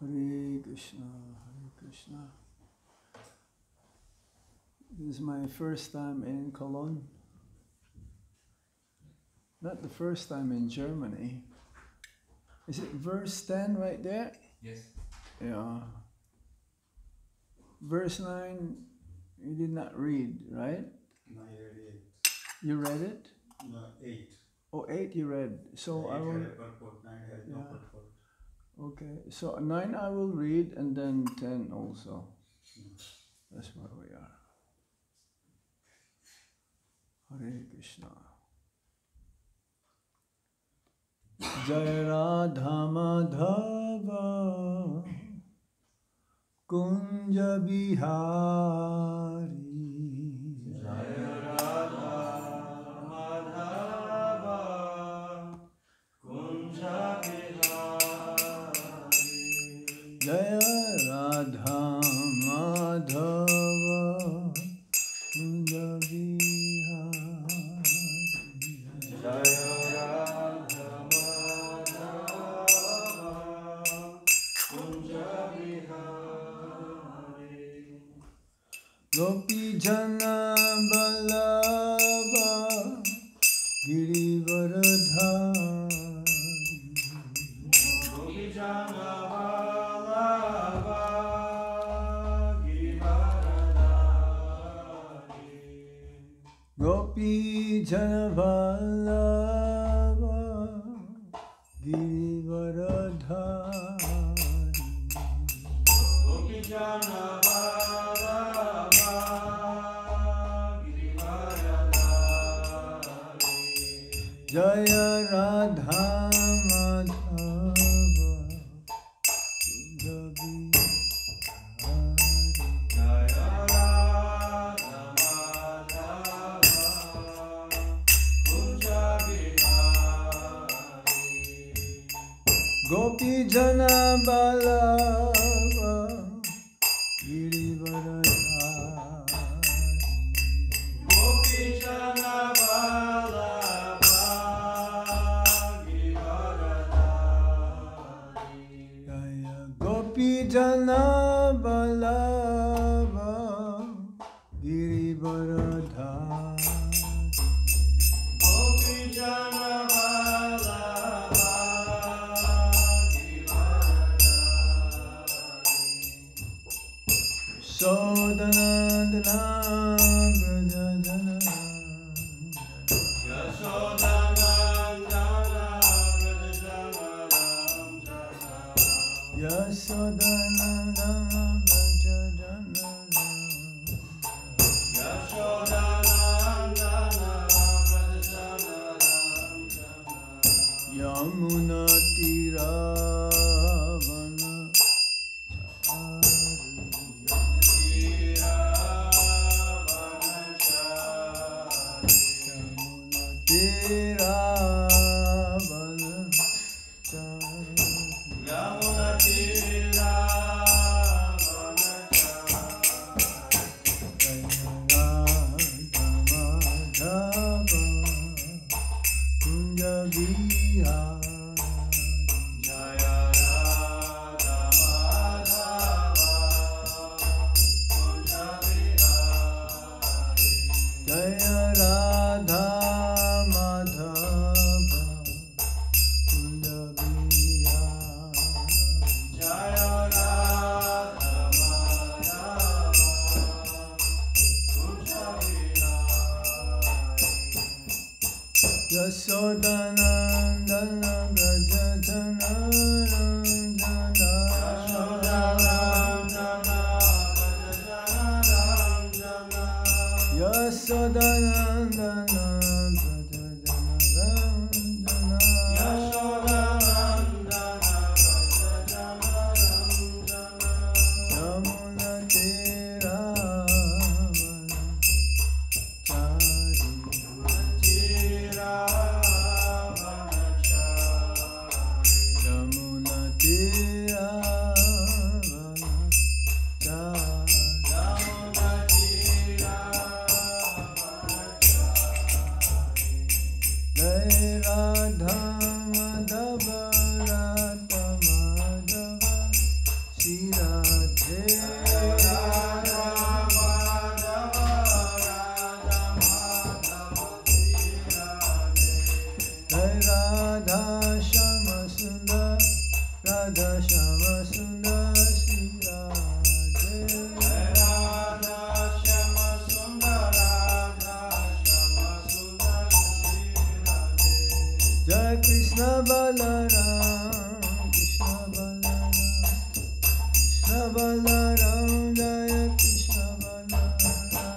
Hare Krishna, Hare Krishna. This is my first time in Köln. Not the first time in Germany. Is it verse 10 right there? Yes. Yeah. Verse 9, you did not read, right? No, I read 8. You read it? No, 8. Oh, 8 you read. So Yeah, I will... 8 had a purport, 9 had no purport. Okay, so 9 I will read and then 10 also. That's where we are. Hare Krishna. Jai Radha Madhava Kunja Bihari. Jai Radha Madhava Kunja Bihari. Jai Radha Madhava Kunja Bihari. Jai Radha Madhava Kunja Bihari. Gopi Jana Balava Girivaradhari. Gopi Jana Vallabha Girivaradhari. Gopi Jana Balava Girivaradhari. Gopi Jana Vallabha Girivaradhari. Jaya Radha Madhava Kunja Bihari. Jaya Radha Madhava Kunja Bihari. Gopi Jana Balava Girivaradhari. Gopi Jana Vallabha Girivaradhari. Jaya Gopi Jana Balava Girivaradhari. Gopi Jana Vallabha Girivaradhari. Sodanandana Brajajana Yashodanandana Vrajajanaramjana. Yasodanandana Brajajana Yashodanandana Vrajajanaramjana. Yamuna Tiravana Yasodanandana Brajajanaramjana. Yasodanandana Brajajanaramjana. Yamuna Radha Madhava Radha Shama Sundar, Radha Shama Sundar Shri Radhe. Radha Shama Sundar, Radha Shama Sundar Shri Radhe. Jai Krishna Balaram, Krishna Balaram, Krishna Balaram, Jaya Krishna Balaram.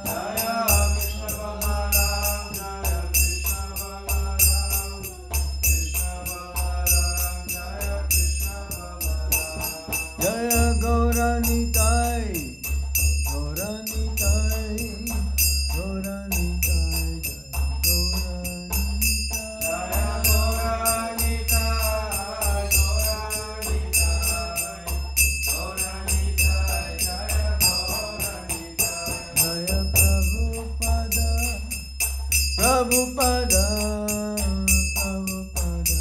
Jaya Krishna Balaram, Jaya Krishna Balaram, Krishna Balaram, Jaya Krishna Balaram. Jaya Gauranitai, Gauranitai, Gauranitai, Jaya Gauranitai. Jaya Prabhupada, Prabhupada, Prabhupada,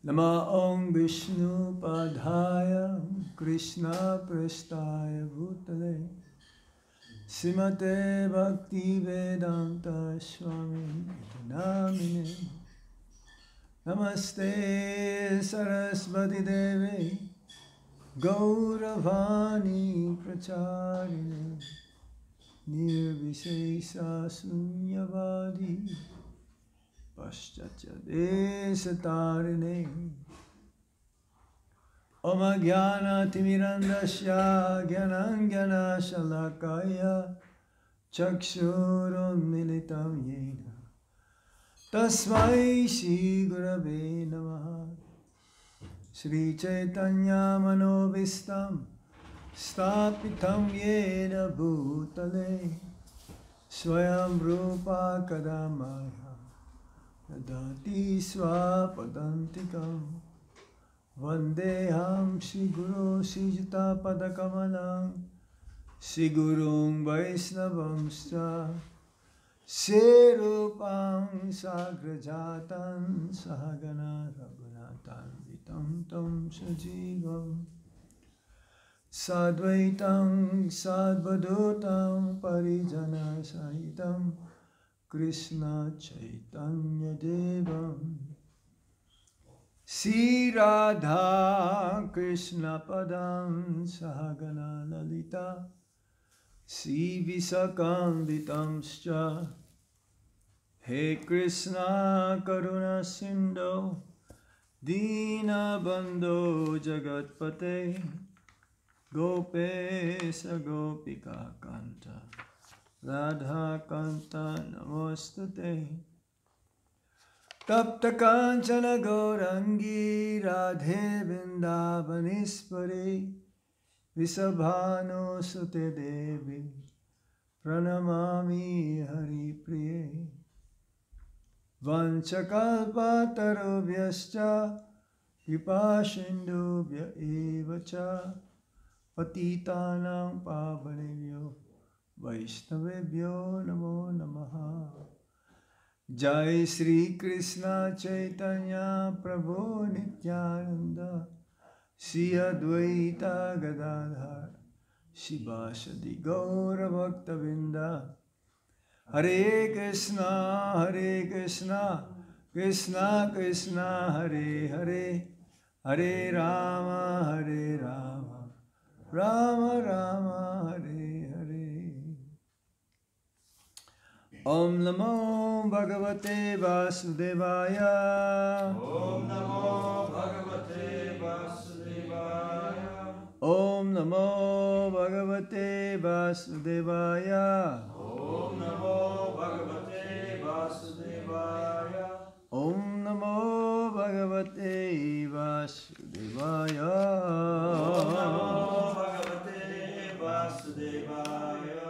Nama Om Vishnu Padhaya Krishna Prestaya Bhutale Simate Bhakti Vedanta Swami Namine Namaste Saraswati Devi Gauravani Pracharine Nirvishesha Sunyavadi Paschatya Desatarine Om Jnana Timirandasya Jnanangana Shalakaya Chakshurum Militam Yena Tasmai Shri Gurave Namaha Shri Chaitanya Manobhistam Stapitam Yena Bhutale Swayam Rupa Kadamaya Dadati Swapadantikam Vandeham Shri Guru Sijata Padakamalam Shri Gurung Vaisnavamscha Serupam Sagrajatan Sahagana Raghunatan Vitam Tam Sajivam Sadvaitam Sadvadutam Parijana Sahitam Krishna Chaitanya Devam Sri Radha Krishna Padam Sahagana Lalita Sri Visakam Vitamscha He Krishna Karuna Sindhu Dina Bandhu Jagatpate Gopesa Gopika Kanta Radha Kanta Namostate Tapta Kanchana Gaurangi Radhe Vindavanispare Visabhano Sute Devi Pranamami Hari Priye Vanchakalpa Tarubhyascha Vipashindubhya Evacha Patitanam Pavanebhyo Vaishnavebhyo Namo Namaha Jai Sri Krishna Chaitanya Prabhu Nityananda Shri Advaita Gadadhar Shivasadi Gaura Bhaktavinda Hare Krishna Krishna Krishna Hare Hare Hare Rama Rama Rama Hare Hare Om Namo Bhagavate Vasudevaya Om Namo Bhagavate Vasudevaya. Om Namo Bhagavate Vasudevaya Om Namo Bhagavate Vasudevaya. Om Namo Bhagavate Vasudevaya Om Namo Bhagavate Vasudevaya.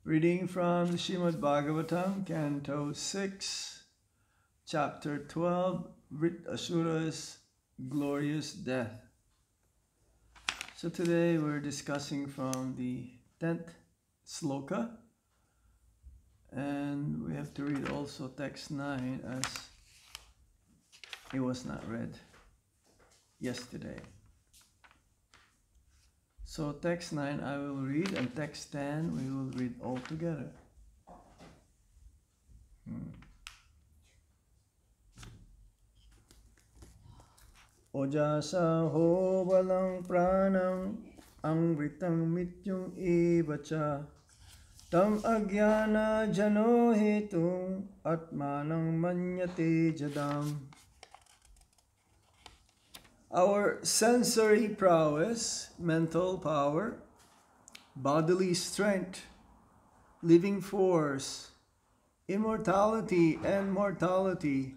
Reading from the Srimad Bhagavatam, Canto 6, Chapter 12, Vrit Asuras glorious death. So today we're discussing from the 10th sloka, and we have to read also text 9 as it was not read yesterday. So text 9 I will read, and text 10 we will read all together. Ojasa ho balang pranam amritam mityum evacha tam agyana jano hetum atmanam manyate jadam. Our sensory prowess, mental power, bodily strength, living force, immortality and mortality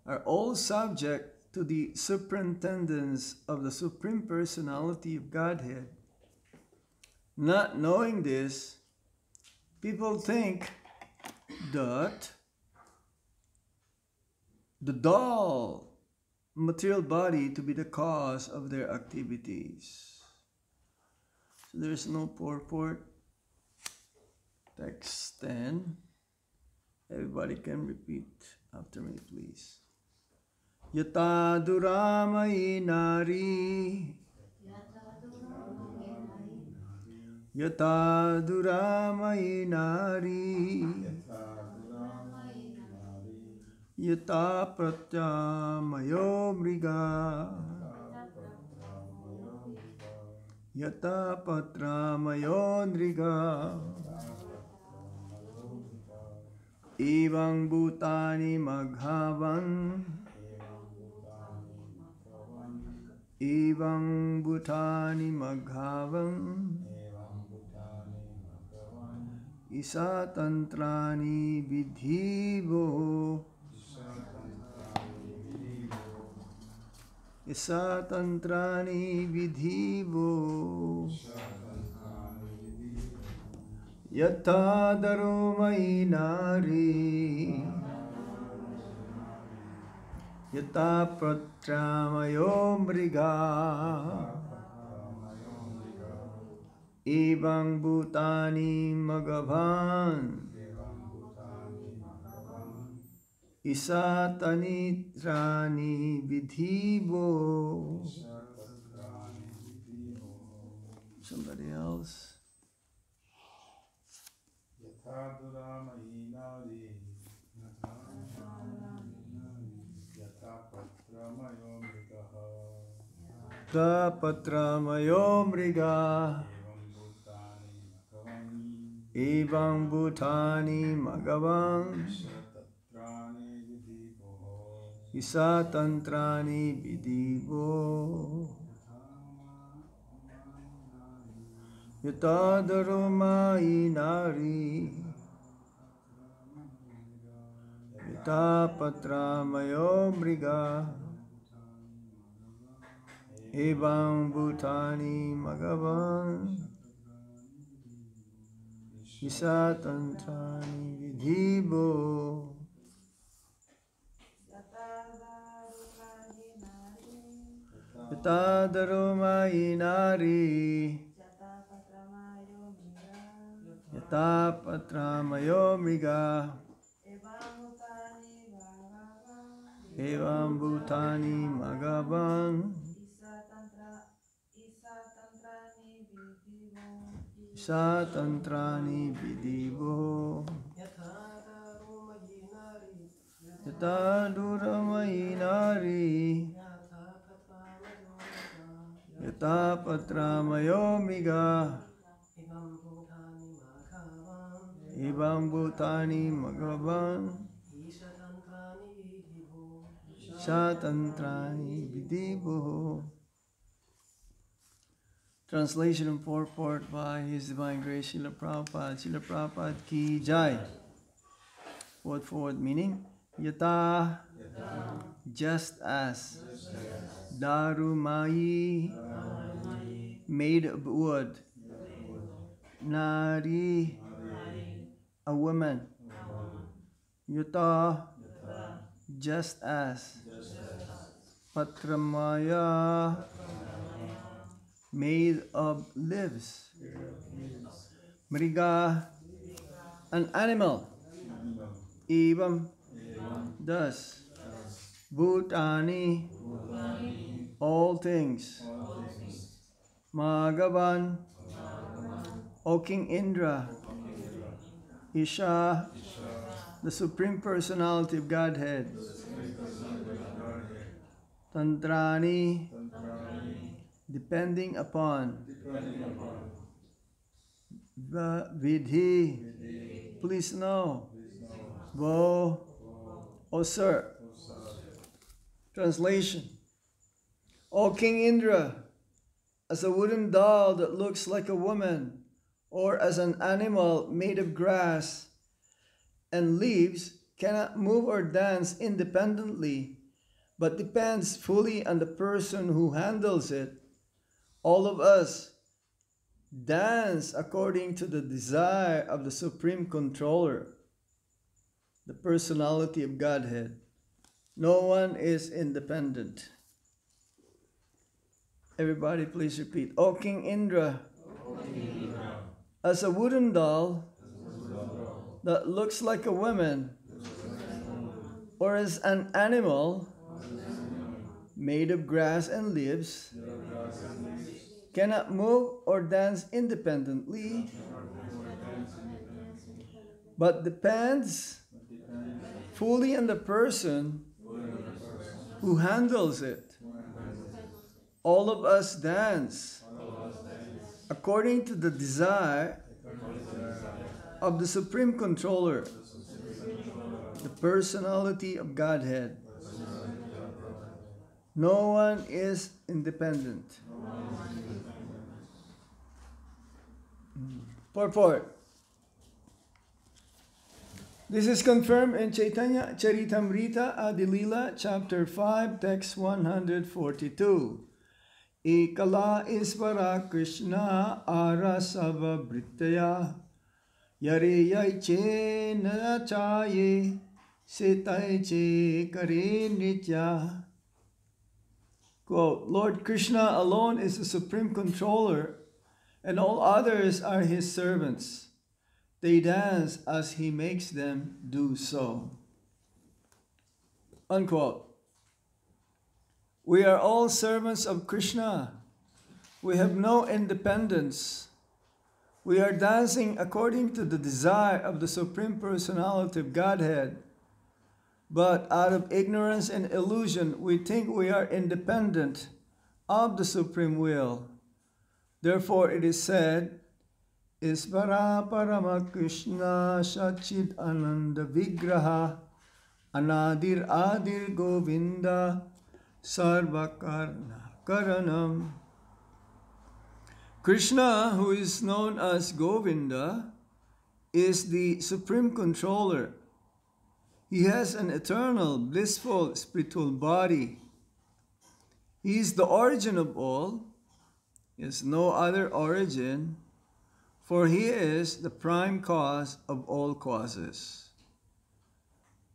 are all subject to the superintendence of the Supreme Personality of Godhead. Not knowing this, people think that the dull material body to be the cause of their activities. So there is no purport. Text 10. Everybody can repeat after me, please. Yata duramayi nari. Yata duramayi nari. Yata pratyamayo mriga. Yata patramayo ndriga. Evang bhutani maghavan. Evang bhutani maghavan. Isa tantrani vidhivo. Isa tantrani vidhivo. Yatha darumai nari. Yatha pratramayo mriga. Evang bhutani maghavan. Isa tanitrani vidhivo. Somebody else. Yatha patramayo mriga. Evang bhutani maghavan. Isa tantrani vidhivo. Yata darumai nari. Yata patramayo mriga. Evang bhutani maghavan. Isa tantrani vidhivo. Yata darumai nari. Yata patramayo mriga. Evam bhutani maghavan. Isa tantrani vidhivo. Yata duramayi nari. Yata patramayo mriga. Evam bhutani maghavan. Isa tantrani vidhivo. Translation and purport by His Divine Grace Srila Prabhupada. Srila Prabhupada ki jai. Word for word meaning. Yata, just as. Darumai, made of wood. Nari, a woman. Yata, just as. Patramaya, made of leaves. Mriga, an animal. Evam, thus. Bhutani, all things. Magavan, O King Indra. Isha, the Supreme Personality of Godhead. Tantrani, depending upon. Vidhi, please know. Vo, O sir. Translation. O King Indra, as a wooden doll that looks like a woman, or as an animal made of grass and leaves, cannot move or dance independently, but depends fully on the person who handles it, all of us dance according to the desire of the Supreme Controller, the Personality of Godhead. No one is independent. Everybody please repeat. O King Indra, as a wooden doll that looks like a woman, or as an animal made of grass and leaves, cannot move or dance independently, but depends fully on the person who handles it. All of us dance according to the desire of the Supreme Controller, the Personality of Godhead. No one is independent. Purport. This is confirmed in Chaitanya Charitamrita Adilila, chapter 5, text 142. Ekala Isvara Krishna Arasava Brittaya Yare Yaiche Nachaye Setaiche Kare Nitya. Quote, Lord Krishna alone is the supreme controller, and all others are his servants. They dance as he makes them do so. Unquote. We are all servants of Krishna. We have no independence. We are dancing according to the desire of the Supreme Personality of Godhead. But out of ignorance and illusion, we think we are independent of the Supreme Will. Therefore, it is said, Isvara Parama Krishna Shachit Ananda Vigraha Anadir Adir Govinda Sarvakarna Karanam. Krishna, who is known as Govinda, is the Supreme Controller. He has an eternal, blissful, spiritual body. He is the origin of all. He has no other origin, for he is the prime cause of all causes.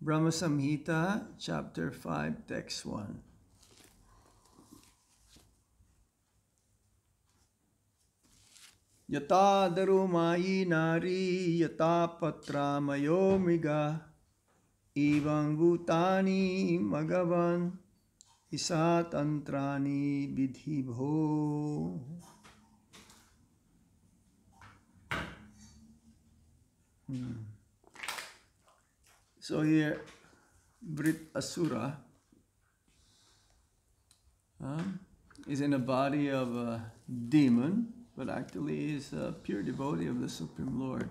Brahma Samhita, chapter 5, text 1. Yata darumayi nari yata patramayo mriga Evam bhutani magavan isatantrani vidhibho. So here, Brit Asura is in a body of a demon, but actually is a pure devotee of the Supreme Lord.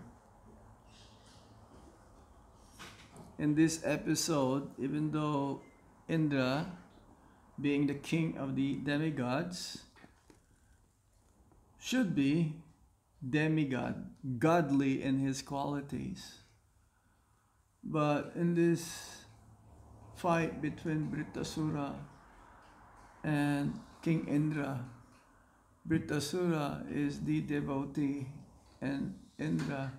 In this episode, even though Indra, being the king of the demigods, should be demigod, godly in his qualities. But in this fight between Brittasura and King Indra, Brittasura is the devotee and Indra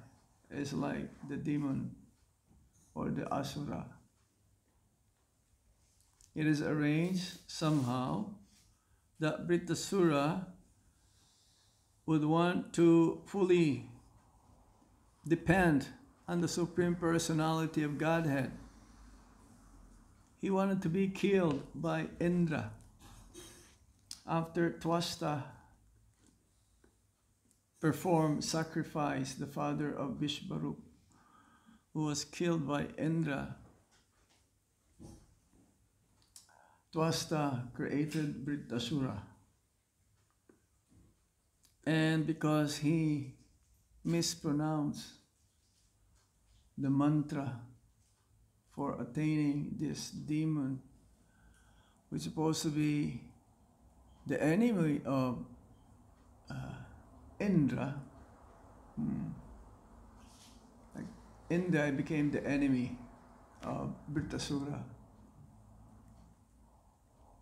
is like the demon or the asura. it is arranged somehow that Vritasura would want to fully depend on the Supreme Personality of Godhead. He wanted to be killed by Indra after Twasta performed sacrifice, the father of Vishvarup, who was killed by Indra. Twasta created Vritasura. And because he mispronounced the mantra for attaining this demon, which is supposed to be the enemy of Indra, like Indra became the enemy of Vritasura.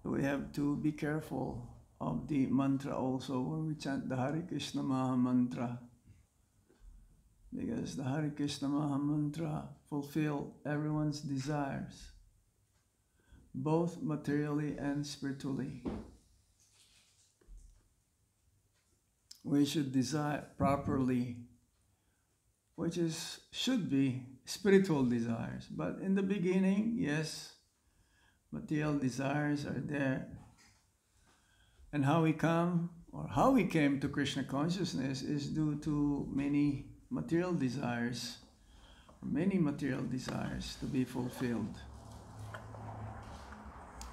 We have to be careful of the mantra also when we chant the Hare Krishna Maha Mantra, because the Hare Krishna Maha Mantra fulfill everyone's desires, both materially and spiritually. We should desire properly, which should be spiritual desires. But in the beginning, yes, material desires are there. And how we came to Krishna consciousness is due to many material desires to be fulfilled.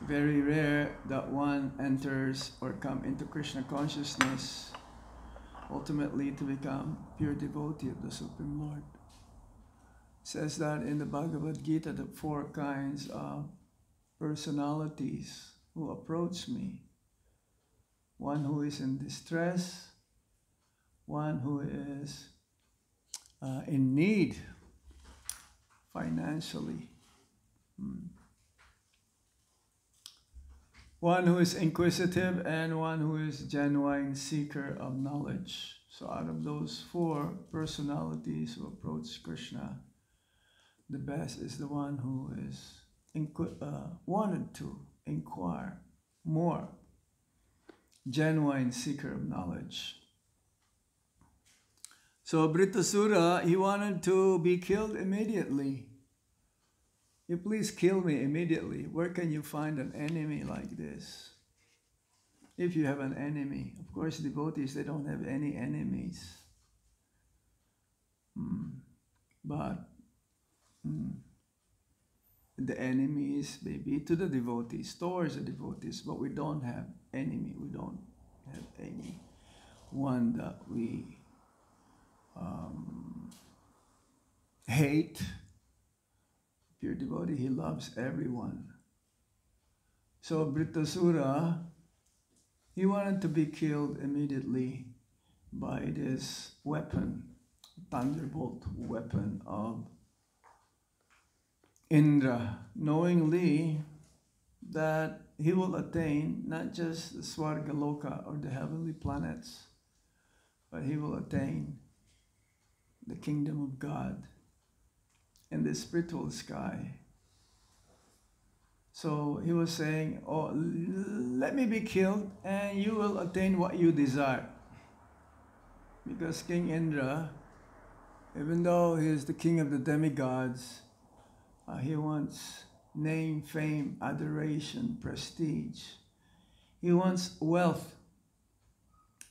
Very rare that one enters or come into Krishna consciousness ultimately to become pure devotee of the Supreme Lord. It says that in the Bhagavad Gita, the 4 kinds of personalities who approach me. One who is in distress, one who is in need financially, one who is inquisitive, and one who is genuine seeker of knowledge. So out of those 4 personalities who approach Krishna, the best is the one who is wanted to inquire more, genuine seeker of knowledge. So Vritasura, he wanted to be killed immediately. You please kill me immediately. Where can you find an enemy like this? If you have an enemy. Of course, devotees, they don't have any enemies. But the enemies may be to the devotees, towards the devotees, but we don't have enemy. We don't have any one that we hate. Pure devotee, he loves everyone. So Vritasura, he wanted to be killed immediately by this weapon, thunderbolt weapon of Indra, knowingly that he will attain not just the Swargaloka or the heavenly planets, but he will attain the kingdom of God in the spiritual sky. So he was saying, oh, let me be killed and you will attain what you desire. Because King Indra, even though he is the king of the demigods, he wants name, fame, adoration, prestige. He wants wealth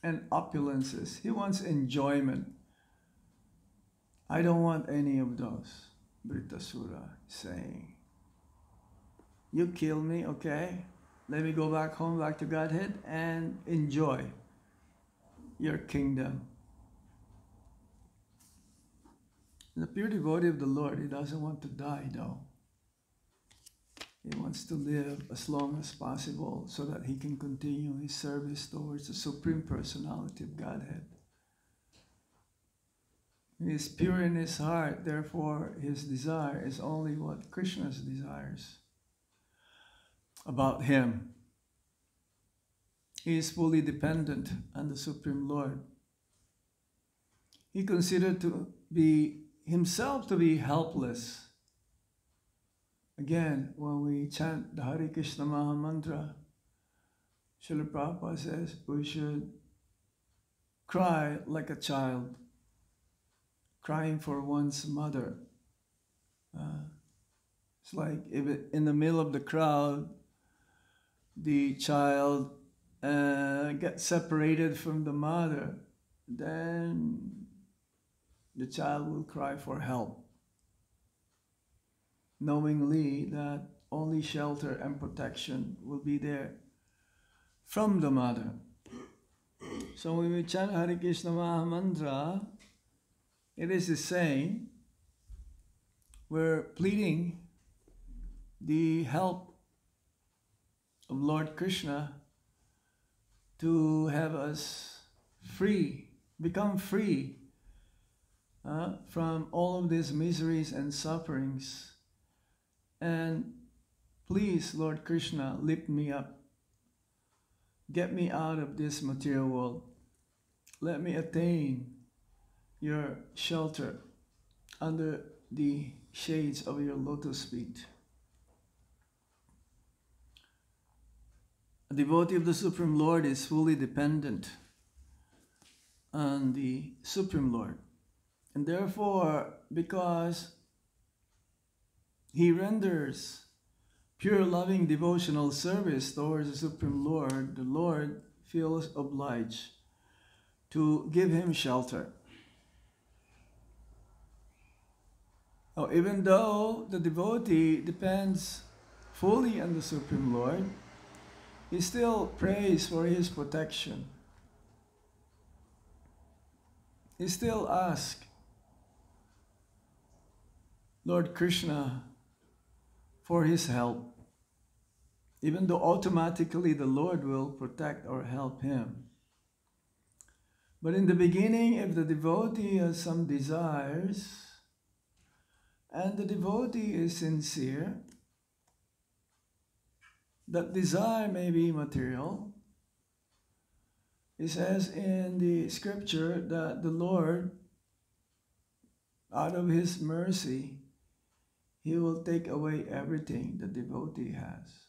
and opulences. He wants enjoyment. I don't want any of those. Vritasura saying, you kill me, okay? Let me go back home, back to Godhead, and enjoy your kingdom. The pure devotee of the Lord, he doesn't want to die though. He wants to live as long as possible so that he can continue his service towards the Supreme Personality of Godhead. He is pure in his heart, therefore his desire is only what Krishna's desires about him. He is fully dependent on the Supreme Lord. He considered himself to be helpless. Again, when we chant the Hare Krishna Maha Mantra, Srila Prabhupada says we should cry like a child, crying for one's mother. It's like if in the middle of the crowd, the child gets separated from the mother, then the child will cry for help, knowingly that only shelter and protection will be there from the mother. So when we chant Hare Krishna Maha Mantra, it is the same. We're pleading the help of Lord Krishna to have us free, become free from all of these miseries and sufferings. And please, Lord Krishna, lift me up. Get me out of this material world. Let me attain your shelter under the shades of your lotus feet. A devotee of the Supreme Lord is fully dependent on the Supreme Lord. And therefore, because he renders pure loving devotional service towards the Supreme Lord, the Lord feels obliged to give him shelter. Now, even though the devotee depends fully on the Supreme Lord, he still prays for his protection. He still asks Lord Krishna for his help, even though automatically the Lord will protect or help him. But in the beginning, if the devotee has some desires, and the devotee is sincere, that desire may be material. It says in the scripture that the Lord, out of his mercy, he will take away everything the devotee has,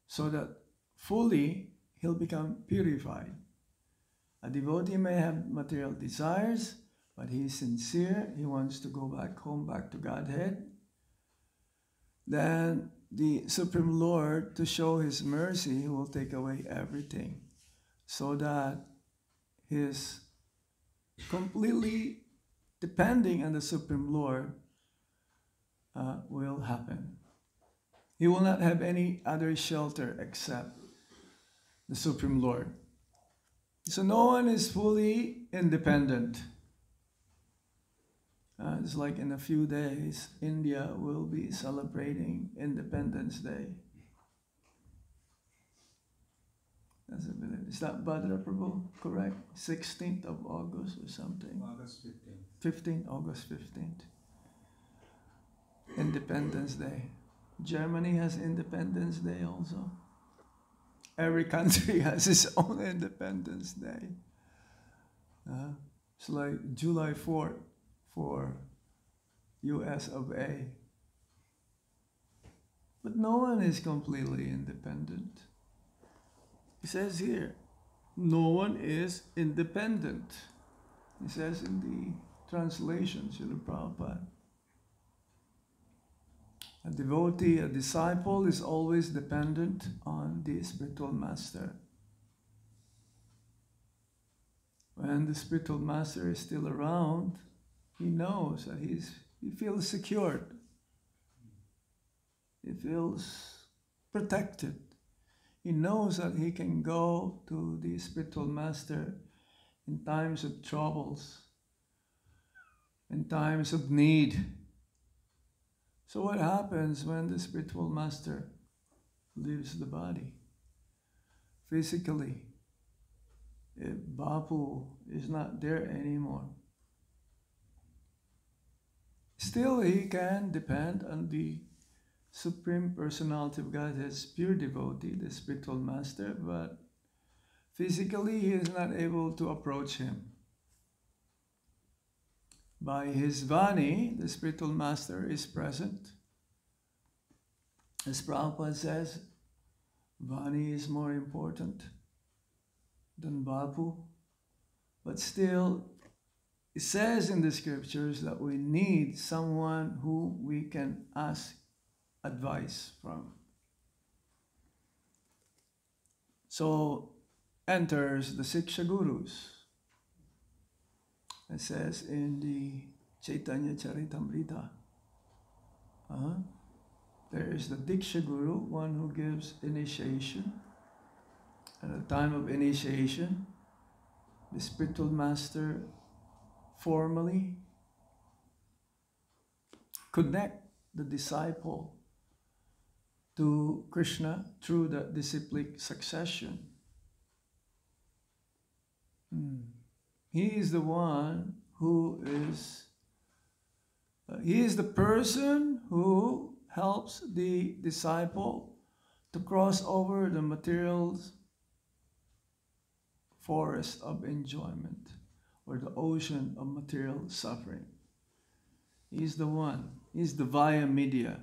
so that fully he'll become purified. A devotee may have material desires, but he is sincere, he wants to go back home, back to Godhead. Then the Supreme Lord, to show his mercy, he will take away everything, so that his completely depending on the Supreme Lord will happen. He will not have any other shelter except the Supreme Lord. So no one is fully independent. It's like in a few days, India will be celebrating Independence Day. Is that Bhadra Prabhu correct? 16th of August or something? August 15th. August 15th. Independence Day. Germany has Independence Day also. Every country has its own Independence Day. It's like July 4th for US of A. But no one is completely independent. He says here, no one is independent. He says in the translation, Srila Prabhupada. A devotee, a disciple is always dependent on the spiritual master. When the spiritual master is still around, he knows that he feels secured. He feels protected. He knows that he can go to the spiritual master in times of troubles, in times of need. So what happens when the spiritual master leaves the body? Physically, if Bapu is not there anymore, still he can depend on the Supreme Personality of Godhead's pure devotee, the spiritual master, but physically he is not able to approach him. By his Vani, the spiritual master is present. As Prabhupada says, Vani is more important than Vapu. But still, it says in the scriptures that we need someone who we can ask advice from. So enters the Siksha Gurus. It says in the Chaitanya Charitamrita, there is the Diksha Guru, one who gives initiation. At the time of initiation, the spiritual master formally connect the disciple to Krishna through the disciplic succession. He is the one who is, he is the person who helps the disciple to cross over the material forest of enjoyment or the ocean of material suffering. He's the one. He's the via media.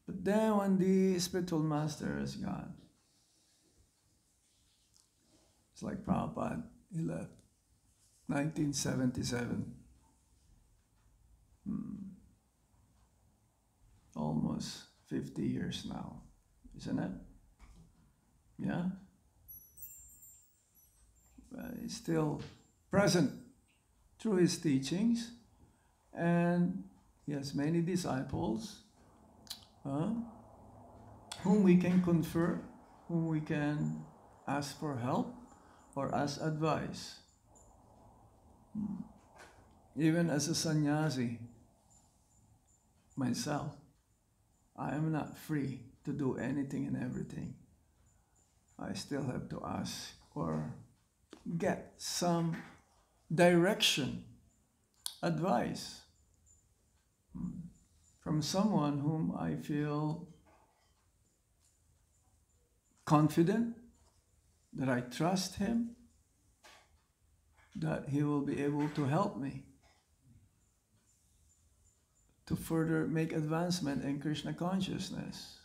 But then when the spiritual master is gone, it's like Prabhupada, he left 1977. Almost 50 years now, isn't it? Yeah? But he's still present through his teachings, and he has many disciples whom we can confer, whom we can ask for help or ask advice. Even as a sannyasi, myself, I am not free to do anything and everything. I still have to ask or get some direction, advice from someone whom I feel confident, that I trust him, that he will be able to help me to further make advancement in Krishna consciousness.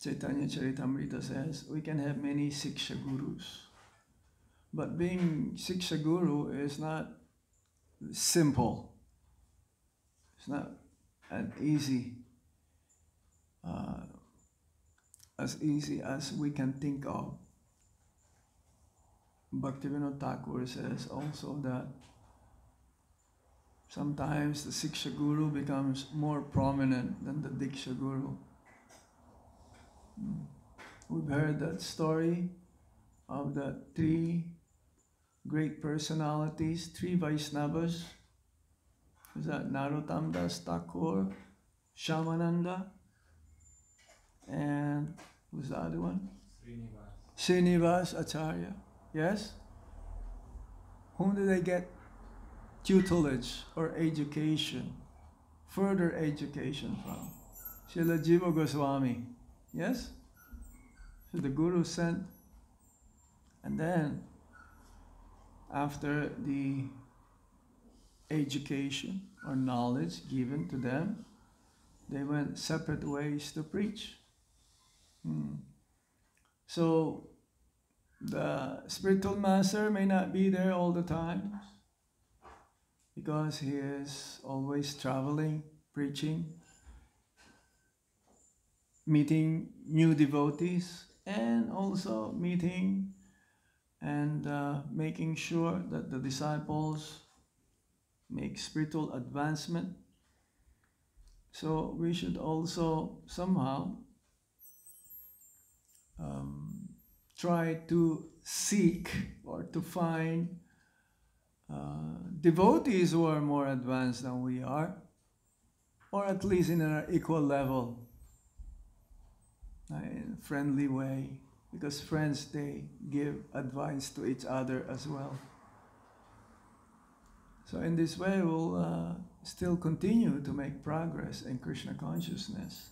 Chaitanya Charitamrita says we can have many Siksha Gurus, but being Siksha Guru is not simple. It's not as easy as we can think of. Bhaktivinoda Thakur says also that sometimes the Siksha Guru becomes more prominent than the Diksha Guru. We've heard that story of the three great personalities, three Vaishnavas. Was that Narottam Das Thakur, Shyamananda, and who's the other one? Srinivas Acharya. Yes? Whom did they get tutelage or education, further education from? Srila Jiva Goswami. Yes? So the Guru sent, and then after the education or knowledge given to them, they went separate ways to preach. So the spiritual master may not be there all the time because he is always traveling, preaching, meeting new devotees, and also meeting and making sure that the disciples make spiritual advancement. So we should also somehow try to seek or to find devotees who are more advanced than we are, or at least in an equal level, in a friendly way, because friends, they give advice to each other as well. So in this way, we'll still continue to make progress in Krishna consciousness.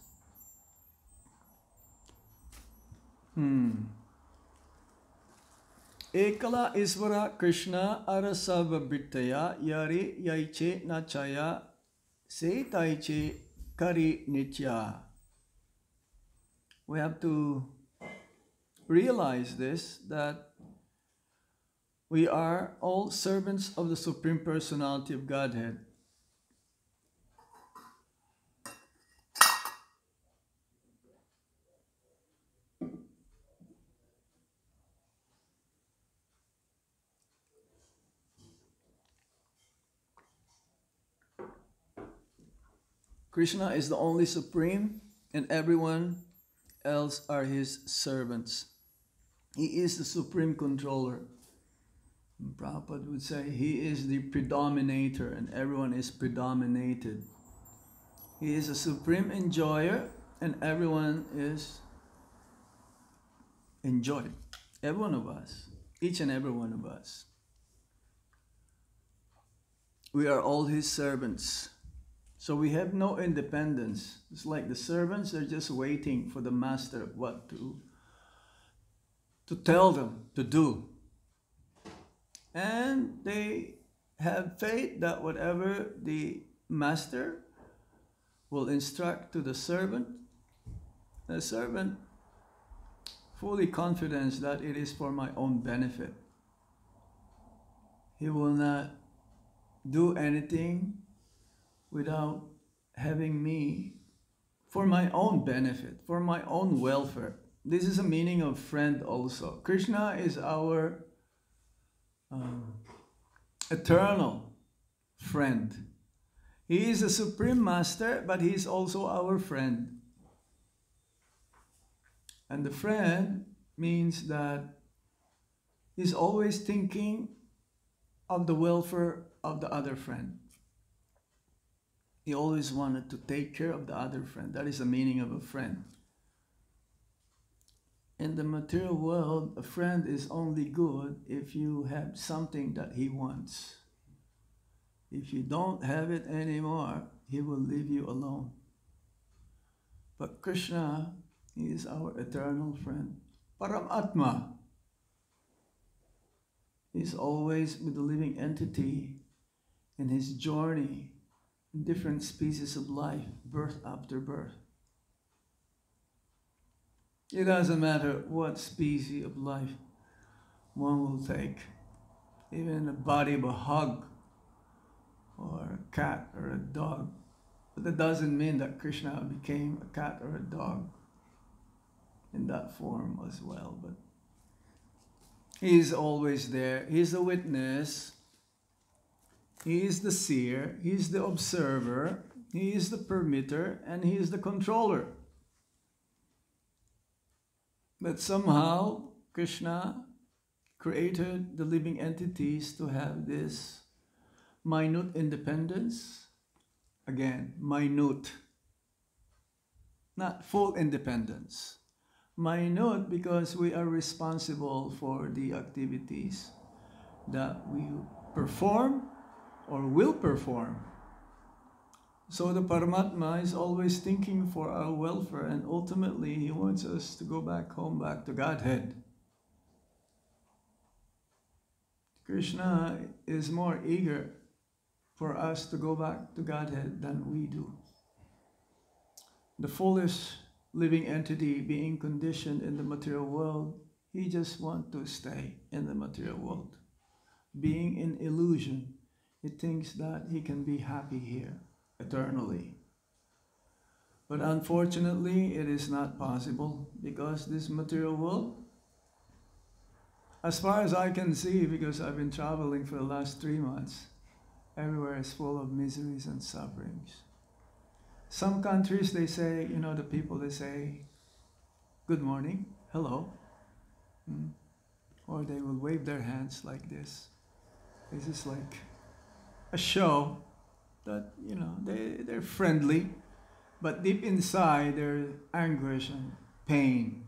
Ekala Isvara Krishna Arasava Brittaya Yari Yaiche Nachaya Se Taiche Kari Nitya. We have to realize this, that we are all servants of the Supreme Personality of Godhead. Krishna is the only supreme, and everyone else are his servants. He is the supreme controller. Prabhupada would say he is the predominator and everyone is predominated. He is a supreme enjoyer and everyone is enjoyed. Every one of us, each and every one of us. We are all his servants. So we have no independence. It's like the servants are just waiting for the master what to tell them to do. And they have faith that whatever the master will instruct to the servant fully confident that it is for my own benefit. He will not do anything without having me for my own benefit, for my own welfare. This is a meaning of friend also. Krishna is our eternal friend. He is a supreme master, but he is also our friend. And the friend means that he's always thinking of the welfare of the other friend. He always wanted to take care of the other friend. That is the meaning of a friend. In the material world, a friend is only good if you have something that he wants. If you don't have it anymore, he will leave you alone. But Krishna is our eternal friend. Paramatma is always with the living entity in his journey in different species of life, birth after birth. It doesn't matter what species of life one will take, even the body of a hog or a cat or a dog. But that doesn't mean that Krishna became a cat or a dog in that form as well. But he is always there. He is the witness. He is the seer. He is the observer. He is the permitter. And he is the controller. But somehow Krishna created the living entities to have this minute independence. Again, minute. Not full independence. Minute because we are responsible for the activities that we perform or will perform. So the Paramatma is always thinking for our welfare, and ultimately he wants us to go back home, back to Godhead. Krishna is more eager for us to go back to Godhead than we do. The foolish living entity being conditioned in the material world, he just wants to stay in the material world. Being in illusion, he thinks that he can be happy here eternally. But unfortunately, it is not possible because this material world, as far as I can see, because I've been traveling for the last 3 months, everywhere is full of miseries and sufferings. Some countries, they say, the people, they say, good morning, hello. Or they will wave their hands like this. This is like a show that, they're friendly, but deep inside there's anguish and pain.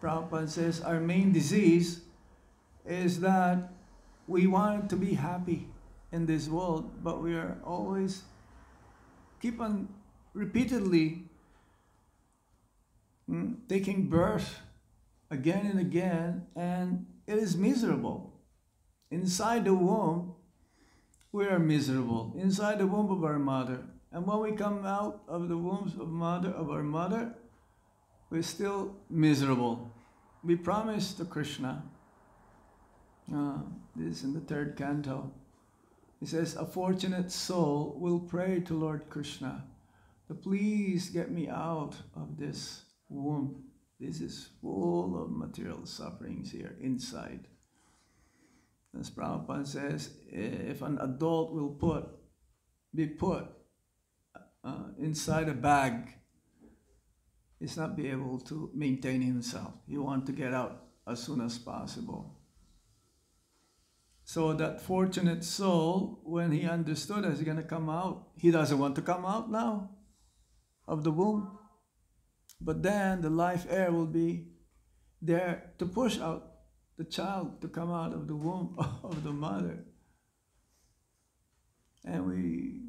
Prabhupada says our main disease is that we want to be happy in this world, but we are always keep on repeatedly taking birth again and again, and it is miserable. Inside the womb, we are miserable. Inside the womb of our mother. And when we come out of the wombs of our mother, we're still miserable. We promise to Krishna. This is in the 3rd canto. He says, a fortunate soul will pray to Lord Krishna to please get me out of this womb. This is full of material sufferings here inside. As Prabhupada says, if an adult will be put inside a bag, he's not be able to maintain himself. He wants to get out as soon as possible. So that fortunate soul, when he understood that he's going to come out, he doesn't want to come out now of the womb. But then the life air will be there to push out the child to come out of the womb of the mother. And we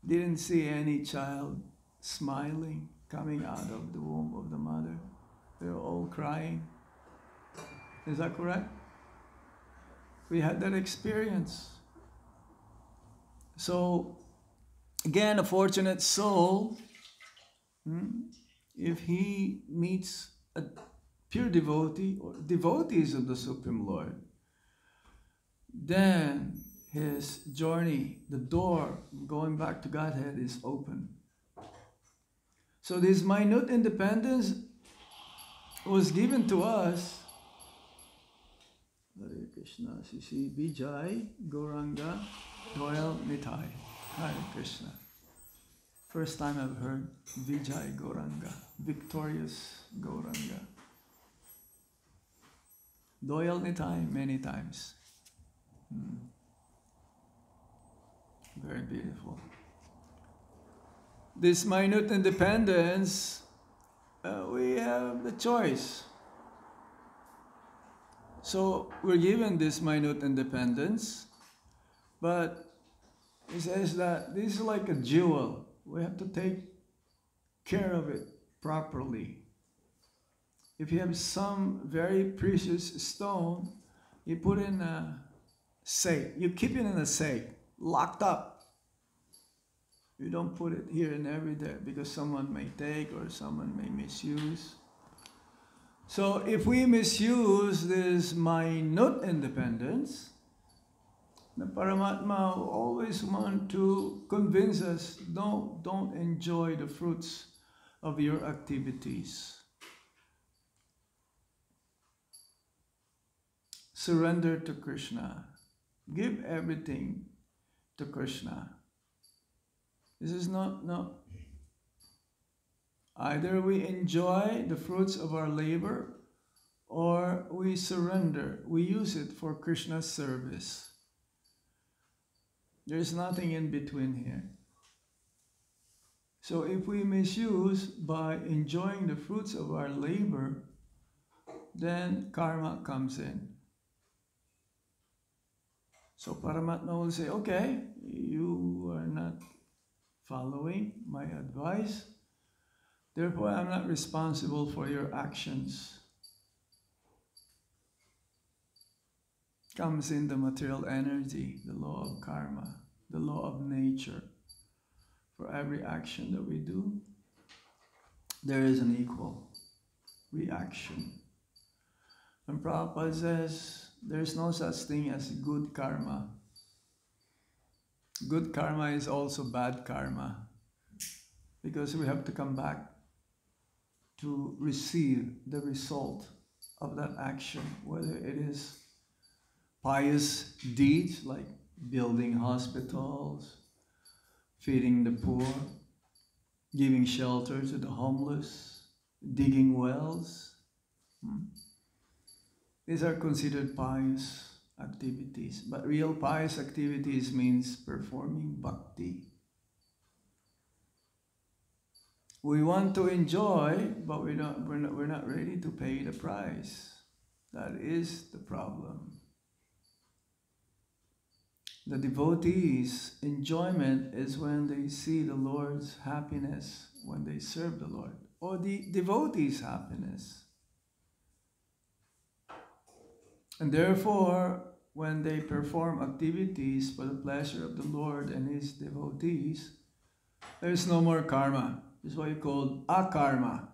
didn't see any child smiling coming out of the womb of the mother. They were all crying. Is that correct? We had that experience. So, again, a fortunate soul, if he meets a pure devotee or devotees of the Supreme Lord, then his journey, the door going back to Godhead is open. So this minute independence was given to us. Hare Krishna, Sisi Vijay, Gauranga, Doyal Nitai. Hare Krishna. First time I've heard Vijay Gauranga, victorious Gauranga. Doyal Nitai many times. Very beautiful. This minute independence, we have the choice. So we're given this minute independence, but it says that this is like a jewel. We have to take care of it properly. If you have some very precious stone, you put in a safe. You keep it in a safe, locked up. You don't put it here and everywhere because someone may take or someone may misuse. So if we misuse this minute independence, the Paramatma will always want to convince us, don't enjoy the fruits of your activities. Surrender to Krishna. Give everything to Krishna. This is no. Either we enjoy the fruits of our labor or we surrender. We use it for Krishna's service. There's nothing in between here. So if we misuse by enjoying the fruits of our labor, then karma comes in. So Paramatma will say, okay, you are not following my advice. Therefore, I'm not responsible for your actions. Comes in the material energy, the law of karma, the law of nature. For every action that we do, there is an equal reaction. And Prabhupada says, there's no such thing as good karma. Good karma is also bad karma, because we have to come back to receive the result of that action, whether it is pious deeds like building hospitals, feeding the poor, giving shelter to the homeless, digging wells. These are considered pious activities, but real pious activities means performing bhakti. We want to enjoy, but we're not ready to pay the price. That is the problem. The devotees' enjoyment is when they see the Lord's happiness, when they serve the Lord, or the devotees' happiness. And therefore, when they perform activities for the pleasure of the Lord and His devotees, there is no more karma. This is what you call akarma.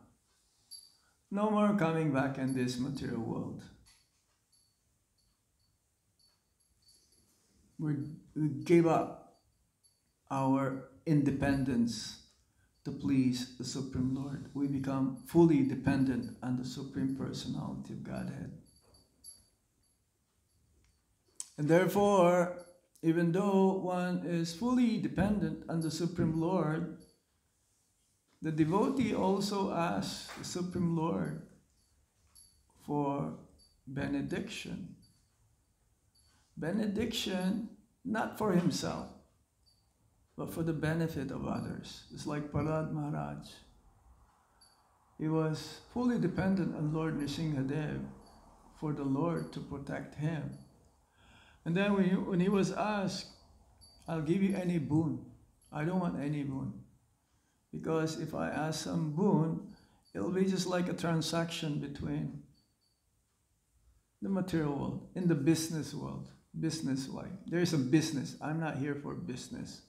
No more coming back in this material world. We give up our independence to please the Supreme Lord. We become fully dependent on the Supreme Personality of Godhead. And therefore, even though one is fully dependent on the Supreme Lord, the devotee also asks the Supreme Lord for benediction. Benediction not for himself, but for the benefit of others. It's like Prahlad Maharaj. He was fully dependent on Lord Nrsimhadev for the Lord to protect him. And then when he was asked, I'll give you any boon. I don't want any boon. Because if I ask some boon, it'll be just like a transaction between the material world, in the business world, business-like. There's a business. I'm not here for business.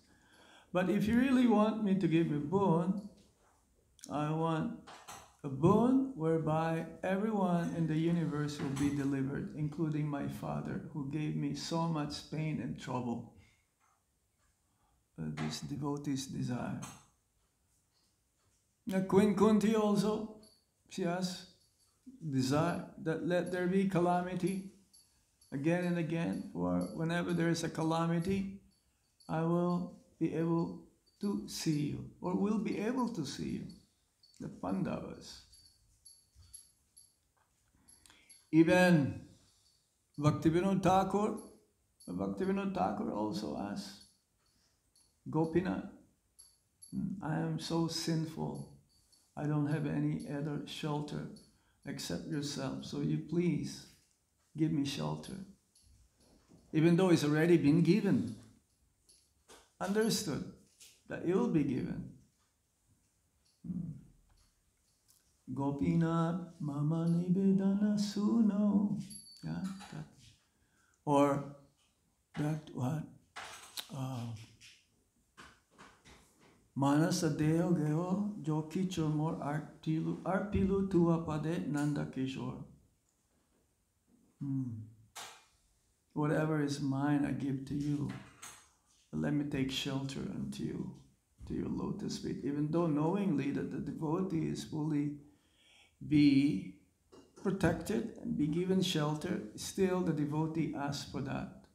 But if you really want me to give a boon, I want a boon whereby everyone in the universe will be delivered, including my father, who gave me so much pain and trouble. This devotee's desire. Now, Queen Kunti also, she has desire that let there be calamity again and again, for whenever there is a calamity, I will be able to see you, or will be able to see you. The Pandavas. Even Bhaktivinoda Thakur also asked Gopinath, I am so sinful, I don't have any other shelter except yourself, so you please give me shelter. Even though it's already been given, understood that it will be given. Gopinath mama nivedana suno. Yeah, that. Or that what? Manasa deo geo joki chomor arpilu tua pade nanda kishore. Whatever is mine I give to you. Let me take shelter unto you, to your lotus feet. Even though knowingly that the devotee is fully be protected and be given shelter, still the devotee asks for that.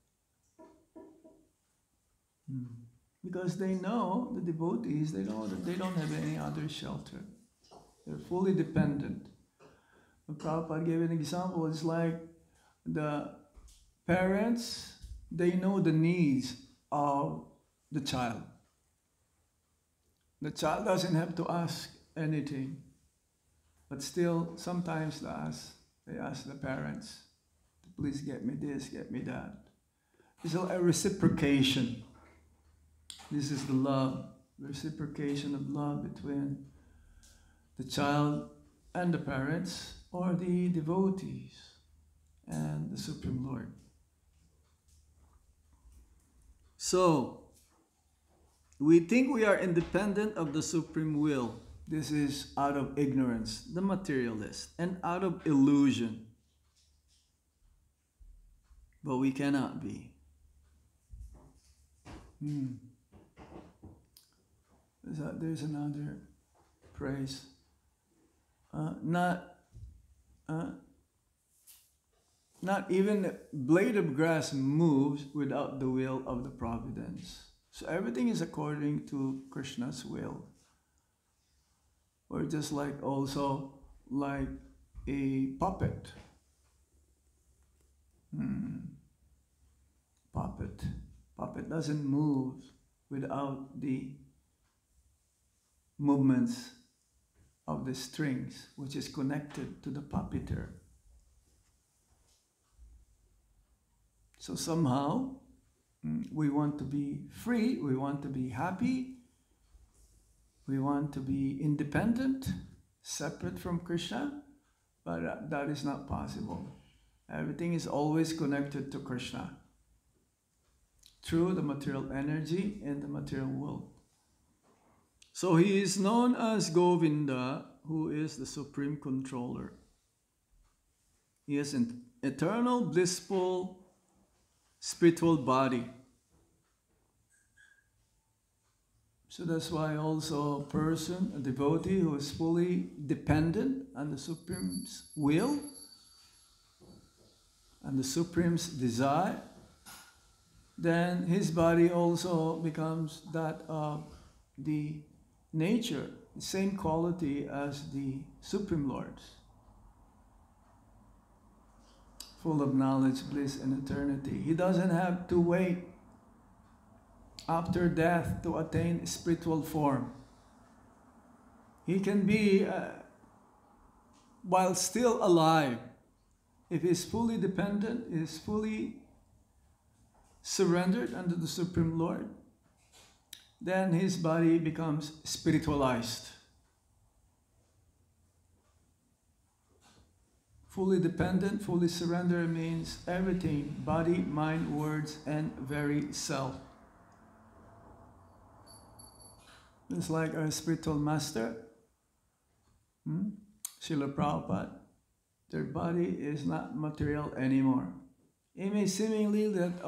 Because they know, the devotees, they know that they don't have any other shelter. They're fully dependent. Prabhupada gave an example. It's like the parents, they know the needs of the child. The child doesn't have to ask anything. But still, sometimes they ask the parents, please get me this, get me that. It's a reciprocation. This is the love, reciprocation of love between the child and the parents, or the devotees and the Supreme Lord. So, we think we are independent of the Supreme Will. This is out of ignorance, the materialist, and out of illusion. But we cannot be. There's another praise. Not even a blade of grass moves without the will of the providence. So everything is according to Krishna's will. Or just like also like a puppet. Puppet doesn't move without the movements of the strings, which is connected to the puppeteer. So somehow, we want to be free, we want to be happy, we want to be independent, separate from Krishna, but that is not possible. Everything is always connected to Krishna through the material energy in the material world. So he is known as Govinda, who is the supreme controller. He has an eternal, blissful, spiritual body. So that's why also a person, a devotee who is fully dependent on the Supreme's will and the Supreme's desire, then his body also becomes that of the nature, the same quality as the Supreme Lord's, full of knowledge, bliss, and eternity. He doesn't have to wait after death to attain spiritual form. He can be, while still alive, if he's fully dependent, is fully surrendered under the Supreme Lord, then his body becomes spiritualized. Fully dependent, fully surrendered means everything, body, mind, words, and very self. It's like our spiritual master, Srila Prabhupada. Their body is not material anymore. It may seemingly that,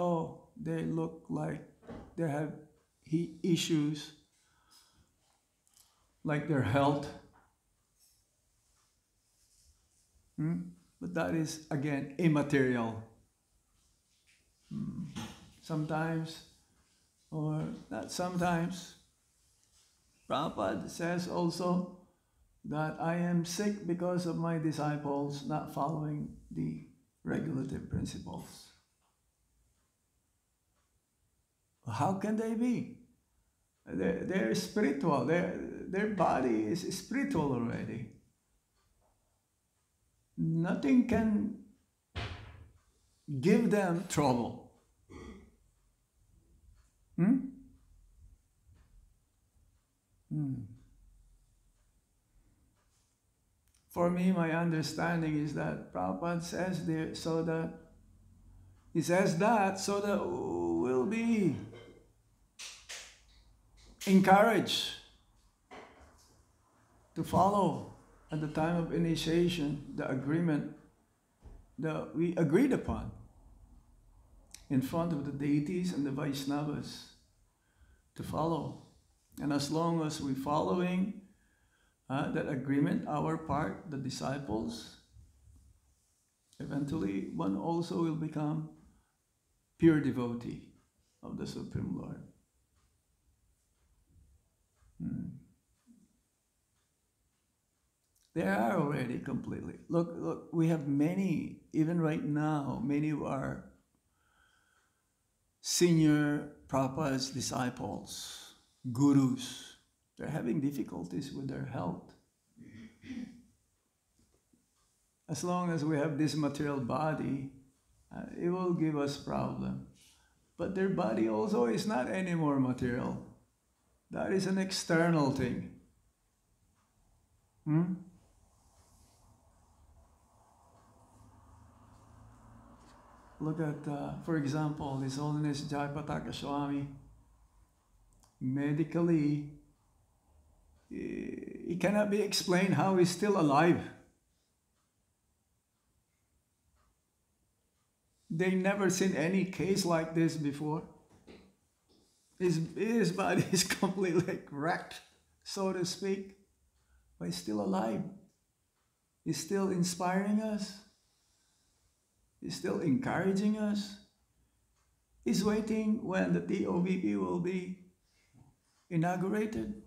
they look like they have issues, like their health. But that is, again, immaterial. Sometimes, or not sometimes, Prabhupada says also that I am sick because of my disciples not following the regulative principles. How can they be? They're spiritual. Their body is spiritual already. Nothing can give them trouble. For me, my understanding is that Prabhupada says there so that we'll be encouraged to follow at the time of initiation the agreement that we agreed upon in front of the deities and the Vaishnavas to follow. And as long as we're following that agreement, our part, the disciples, eventually one also will become pure devotee of the Supreme Lord. They are already completely. Look, we have many, even right now, many of our senior Prabhupada's disciples, gurus, they're having difficulties with their health. As long as we have this material body, it will give us problem. But their body also is not anymore material. That is an external thing. Look at, for example, His Holiness Jayapataka Swami. Medically, it cannot be explained how he's still alive. They never seen any case like this before. His body is completely wrecked, so to speak, but he's still alive. He's still inspiring us. He's still encouraging us. He's waiting when the TOVP will be inaugurated.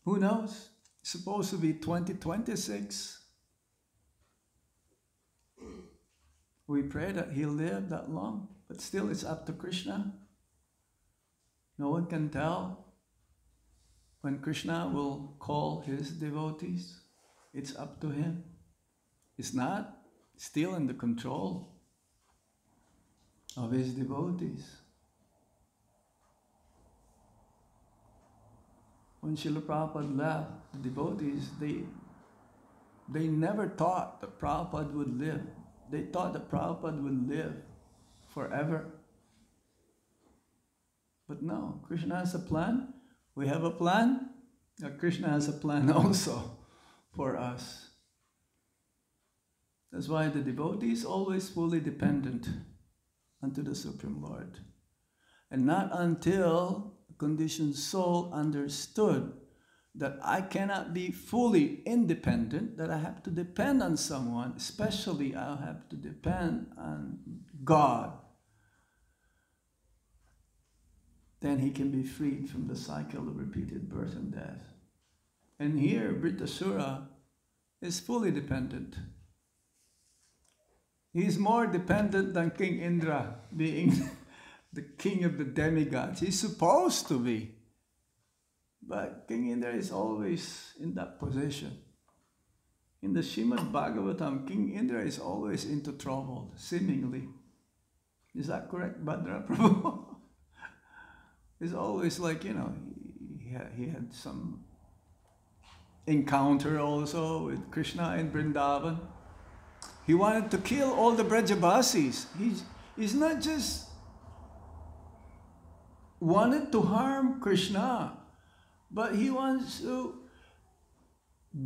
Who knows? It's supposed to be 2026. We pray that he'll live that long, but still it's up to Krishna. No one can tell when Krishna will call his devotees. It's up to him. It's not still in the control of his devotees. When Srila Prabhupada left, the devotees, they never thought that Prabhupada would live. They thought that Prabhupada would live forever. But no, Krishna has a plan. We have a plan. Krishna has a plan also for us. That's why the devotee is always fully dependent unto the Supreme Lord. And not until the conditioned soul understood that I cannot be fully independent, that I have to depend on someone, especially I have to depend on God, then he can be freed from the cycle of repeated birth and death. And here, Vritasura is fully dependent. He's more dependent than King Indra, being the king of the demigods. He's supposed to be. But King Indra is always in that position. In the Srimad Bhagavatam, King Indra is always into trouble, seemingly. Is that correct, Bhadra Prabhu? It's always like, he had some encounter also with Krishna in Vrindavan. He wanted to kill all the Brajabasis. He's not just wanted to harm Krishna, but he wants to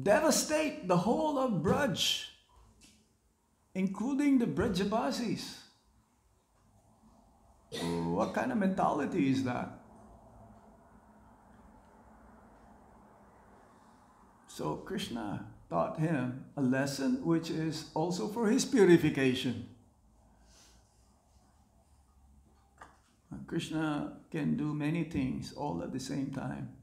devastate the whole of Braj, including the Brajabasis. What kind of mentality is that? So Krishna taught him a lesson which is also for his purification. Krishna can do many things all at the same time.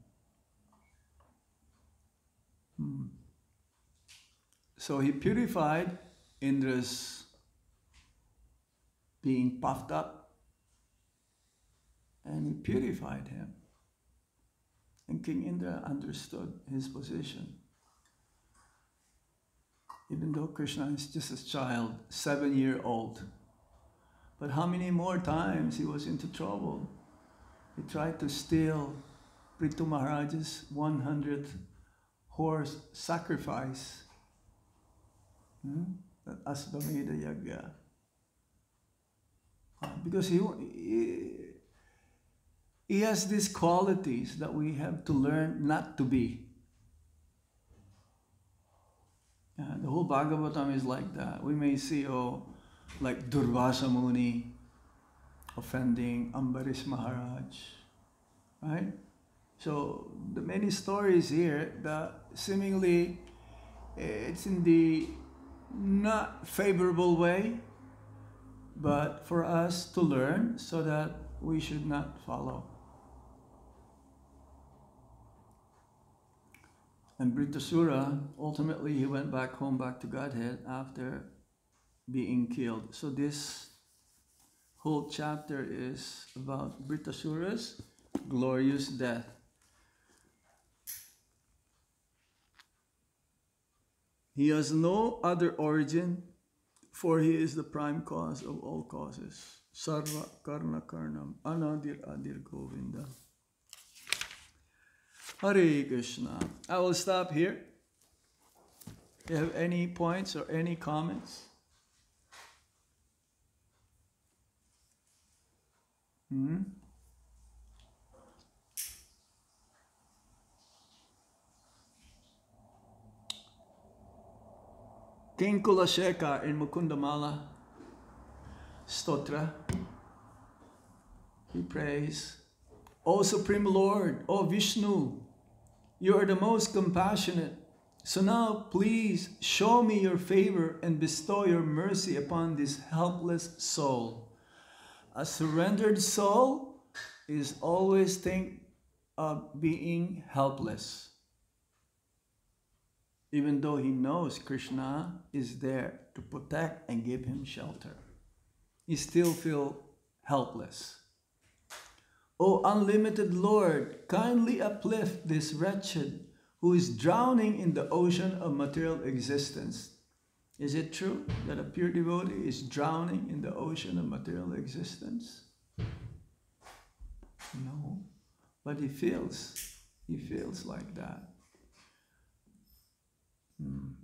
So he purified Indra's being puffed up, and he purified him. And King Indra understood his position. Even though Krishna is just a child, 7-year-old. But how many more times he was into trouble? He tried to steal Prithu Maharaj's 100th horse sacrifice. That Asvamedha Yagya. Because he has these qualities that we have to learn not to be. The whole Bhagavatam is like that. We may see, like Durvasa Muni offending Ambarish Maharaj, right? So the many stories here that seemingly it's in the not favorable way, but for us to learn so that we should not follow. And Vritasura, ultimately he went back home, back to Godhead after being killed. So this whole chapter is about Vritasura's glorious death. He has no other origin, for he is the prime cause of all causes. Sarva karna karnam anadir adir govinda. Hare Krishna. I will stop here. Do you have any points or any comments? King Kulasheka in Mukundamala Stotra, he prays, O Supreme Lord, O Vishnu, you are the most compassionate. So now please show me your favor and bestow your mercy upon this helpless soul. A surrendered soul is always think of being helpless. Even though he knows Krishna is there to protect and give him shelter, he still feels helpless. O unlimited Lord, kindly uplift this wretched who is drowning in the ocean of material existence. Is it true that a pure devotee is drowning in the ocean of material existence? No, but he feels like that.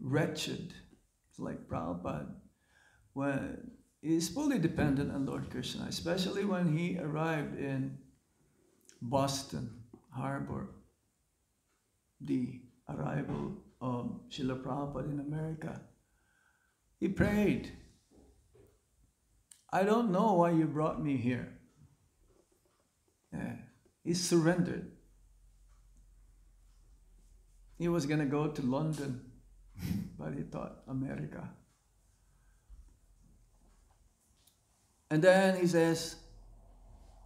wretched. It's like Prabhupada, when he's fully dependent on Lord Krishna, especially when he arrived in Boston Harbor, the arrival of Srila Prabhupada in America. He prayed, I don't know why you brought me here. Yeah. He surrendered. He was going to go to London, but he thought America. And then he says,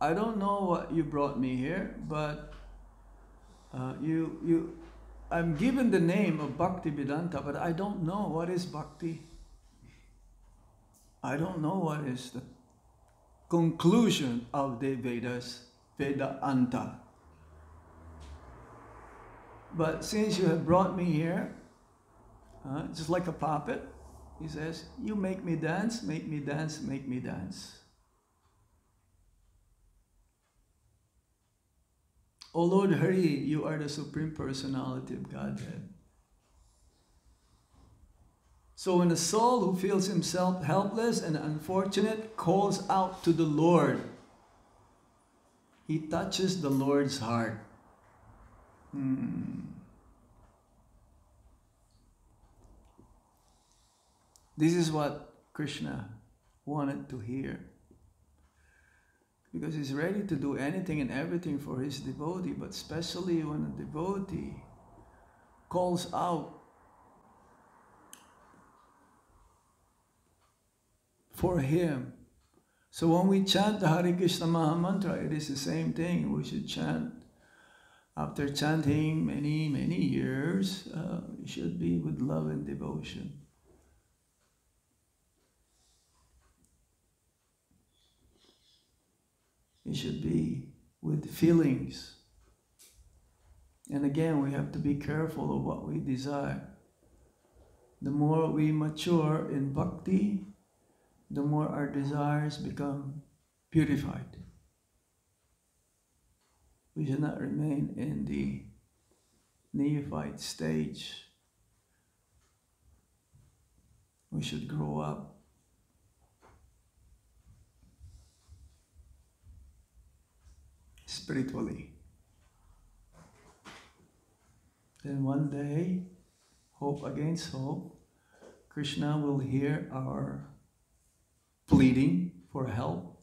I don't know what you brought me here, but I'm given the name of Bhakti Vedanta, but I don't know what is Bhakti. I don't know what is the conclusion of the Vedas, Vedanta. But since you have brought me here, just like a puppet, he says, you make me dance, make me dance, make me dance. O Lord Hari, you are the Supreme Personality of Godhead. So when a soul who feels himself helpless and unfortunate calls out to the Lord, he touches the Lord's heart. This is what Krishna wanted to hear. Because he's ready to do anything and everything for his devotee, but especially when a devotee calls out for him. So when we chant the Hare Krishna Maha Mantra, it is the same thing. We should chant. After chanting many, many years, it should be with love and devotion. It should be with feelings. And again, we have to be careful of what we desire. The more we mature in bhakti, the more our desires become purified. We should not remain in the neophyte stage. We should grow up. Spiritually. Then one day, hope against hope, Krishna will hear our pleading for help.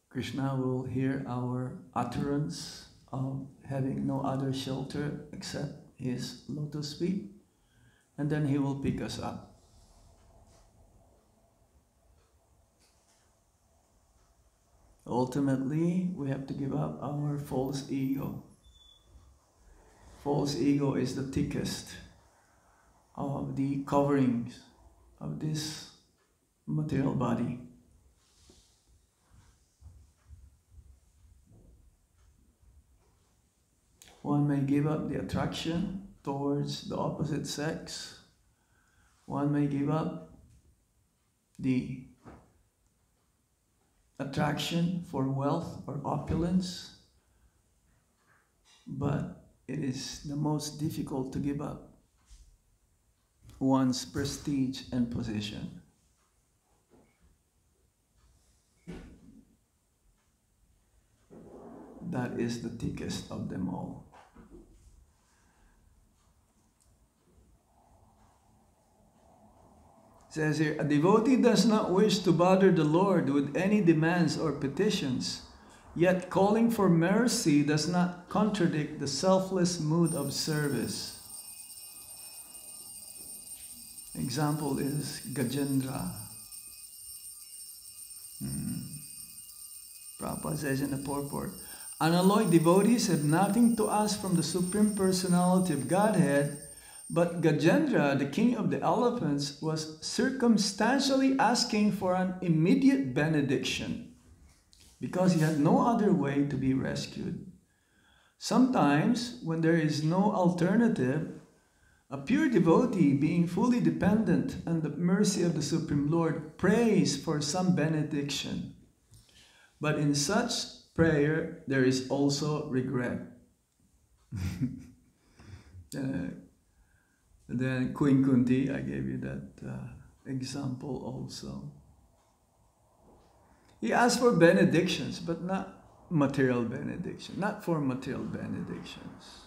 Krishna will hear our utterance of having no other shelter except his lotus feet, and then he will pick us up. Ultimately, we have to give up our false ego. False ego is the thickest of the coverings of this material body. One may give up the attraction towards the opposite sex. One may give up the attraction for wealth or opulence, but it is the most difficult to give up one's prestige and position. That is the thickest of them all. It says here, a devotee does not wish to bother the Lord with any demands or petitions, yet calling for mercy does not contradict the selfless mood of service. Example is Gajendra. Prabhupada says in the purport, unalloyed devotees have nothing to ask from the Supreme Personality of Godhead, but Gajendra, the king of the elephants, was circumstantially asking for an immediate benediction because he had no other way to be rescued. Sometimes, when there is no alternative, a pure devotee, being fully dependent on the mercy of the Supreme Lord, prays for some benediction. But in such prayer, there is also regret. Then Queen Kunti, I gave you that example also. He asked for benedictions, but not material benediction, not for material benedictions.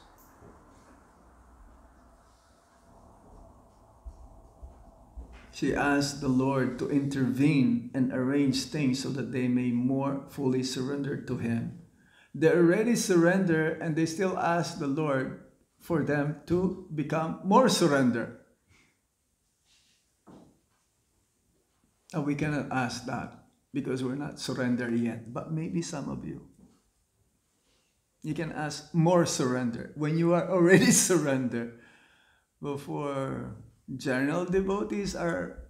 She asked the Lord to intervene and arrange things so that they may more fully surrender to Him. They already surrender and they still ask the Lord for them to become more surrender. And we cannot ask that because we're not surrendered yet. But maybe some of you. You can ask more surrender when you are already surrendered. Before general devotees, our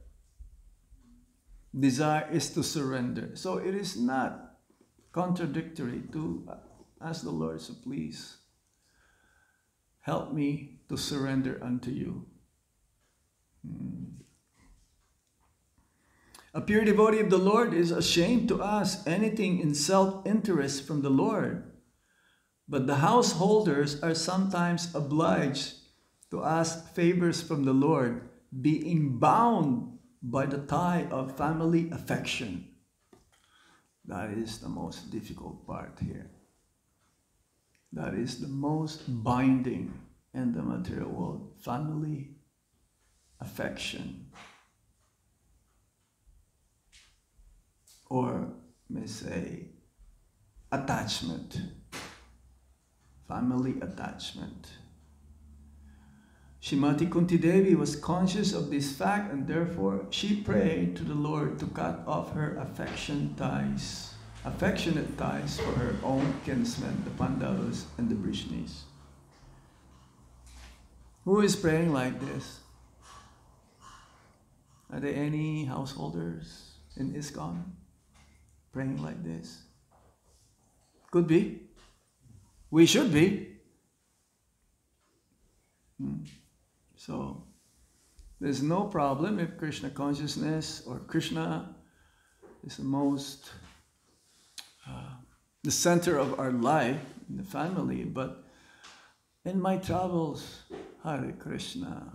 desire is to surrender. So it is not contradictory to ask the Lord, so please help me to surrender unto you. A pure devotee of the Lord is ashamed to ask anything in self-interest from the Lord. But the householders are sometimes obliged to ask favors from the Lord, being bound by the tie of family affection. That is the most difficult part here. That is the most binding in the material world, family affection. Or, may say, attachment. Family attachment. Srimati Kunti Devi was conscious of this fact and therefore she prayed to the Lord to cut off her affectionate ties for her own kinsmen, the Pandavas and the Vrishnis. Who is praying like this? Are there any householders in ISKCON praying like this? Could be. We should be. So, there's no problem if Krishna consciousness or Krishna is the center of our life in the family. But in my travels, Hare Krishna,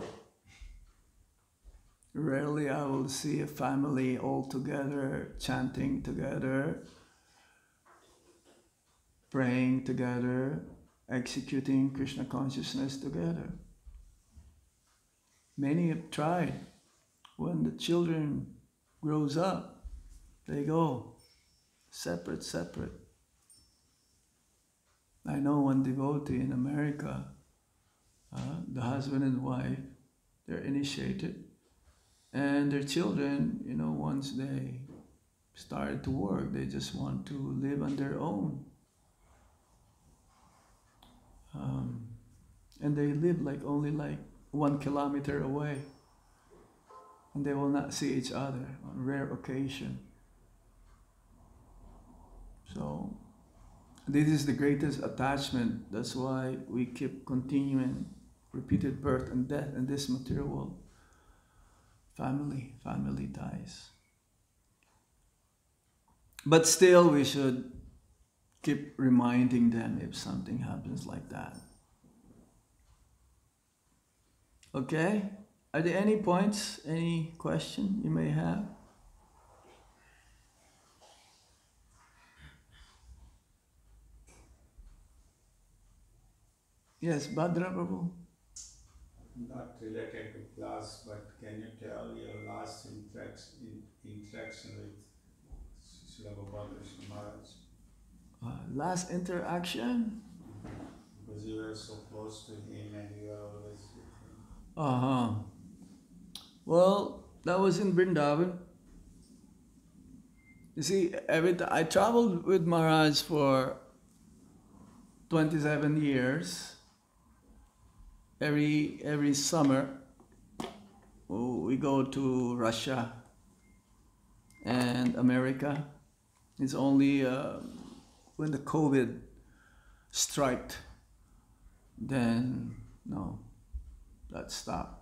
rarely I will see a family all together, chanting together, praying together, executing Krishna consciousness together. Many have tried. When the children grows up, they go separate. I know one devotee in America, the husband and wife, they're initiated, and their children, once they started to work, they just want to live on their own. And they live only 1 kilometer away, and they will not see each other on rare occasion. So this is the greatest attachment. That's why we keep continuing repeated birth and death in this material world. Family ties. But still we should keep reminding them if something happens like that. Okay? Are there any points, any question you may have? Yes, Bhadra Prabhu. Not related to class, but can you tell your last interaction with Srila Gauradesh Maharaj? Last interaction? Because you were so close to him and you were always with him. Well, that was in Vrindavan. You see, I traveled with Maharaj for 27 years. Every summer, we go to Russia and America. It's only when the COVID struck, then no, that stopped.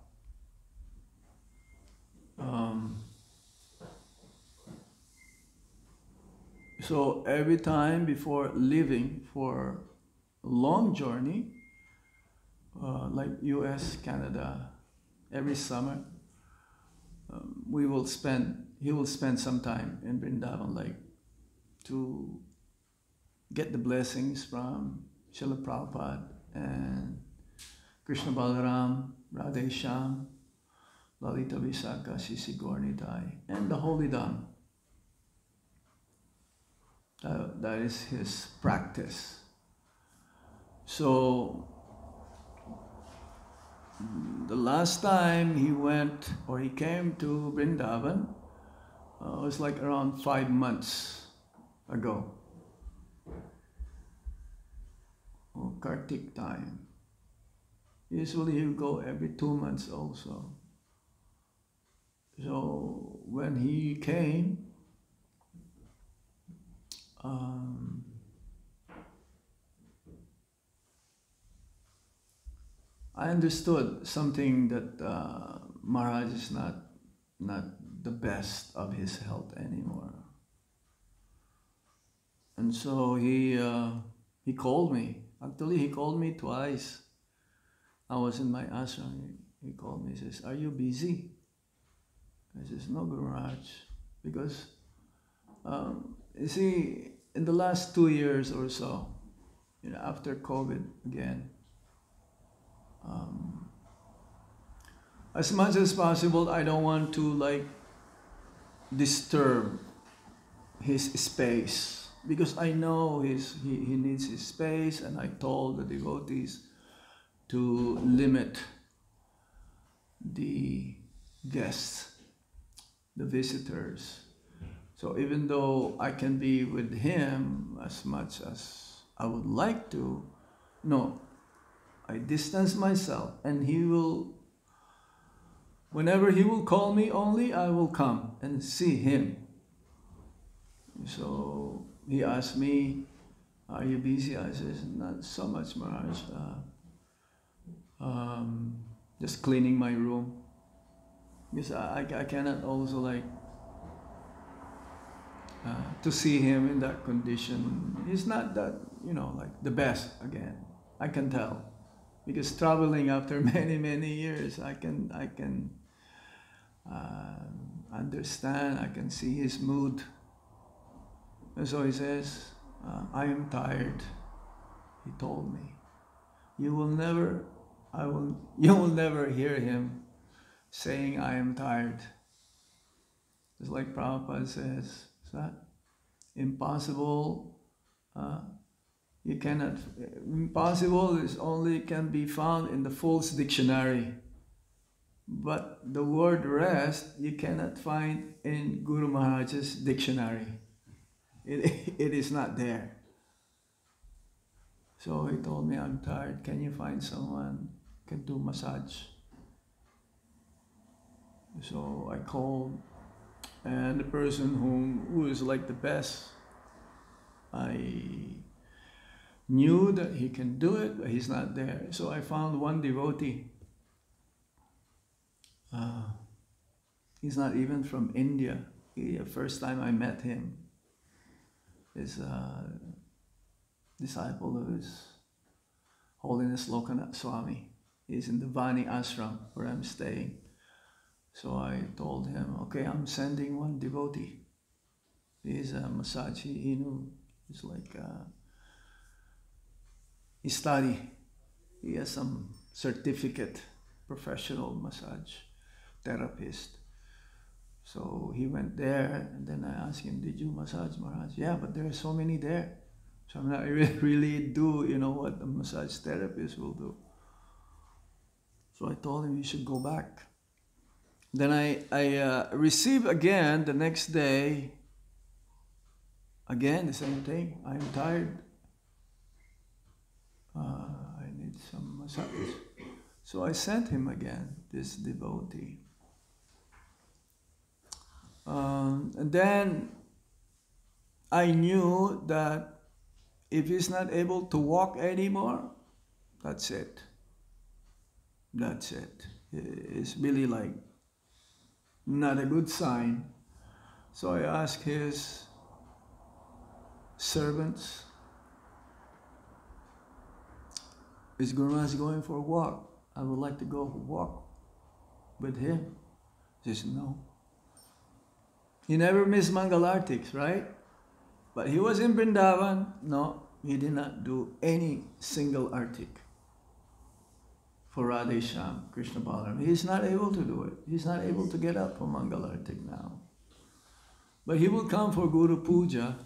So every time before leaving for a long journey, like US, Canada, every summer, he will spend some time in Vrindavan, like to get the blessings from Srila Prabhupada and Krishna Balaram, Radhesham, Lalita Visakha, Sisi Gaurnitai, and the Holy Dham. That is his practice. So the last time he went or he came to Vrindavan was like around 5 months ago. Or Kartik time. Usually he'll go every 2 months also. So when he came, I understood something that Maharaj is not the best of his health anymore. And so he called me. Actually, he called me twice. I was in my ashram. He called me. He says, "Are you busy?" I says, "No, Guru Maharaj," because you see, in the last 2 years or so, after COVID again, as much as possible, I don't want to disturb his space, because I know he needs his space, and I told the devotees to limit the guests, the visitors. So even though I can be with him as much as I would like to, no, I distance myself, and whenever he will call me only, I will come and see him. So he asked me, "Are you busy?" I said, "Not so much, Maharaj. Just cleaning my room." Because I cannot also to see him in that condition. He's not that, the best again. I can tell. Because traveling after many years, I can understand, I can see his mood. And so he says, "I am tired," he told me. You will never hear him saying, "I am tired." Just like Prabhupada says, is that impossible? You cannot. Impossible is only can be found in the Fool's Dictionary. But the word rest you cannot find in Guru Maharaj's dictionary. It is not there. So he told me, "I'm tired. Can you find someone who can do massage?" So I called, and the person who is like the best, I knew that he can do it, but he's not there. So I found one devotee. He's not even from India. The first time I met him is a disciple of His Holiness Lokanath Swami. He's in the Vani ashram where I'm staying. So I told him, "Okay, I'm sending one devotee. He's a massage. He knew. He's he studied. He has some certificate, professional massage therapist." So he went there, and then I asked him, "Did you massage, Maharaj?" "Yeah, but there are so many there. So I'm not really do, what a massage therapist will do." So I told him he should go back. Then I received again the next day, again the same thing. "I'm tired. I need some massage." So I sent him again, this devotee. And then I knew that if he's not able to walk anymore, that's it. That's it. It's really not a good sign. So I asked his servants, is Guru Maharaj going for a walk? I would like to go walk with him. He says, no. He never missed Mangalartiks, right? But he was in Vrindavan. No, he did not do any single artik for Radhe Shyam, Krishna Balaram. He's not able to do it. He's not able to get up for Mangalartik now. But he will come for Guru Puja,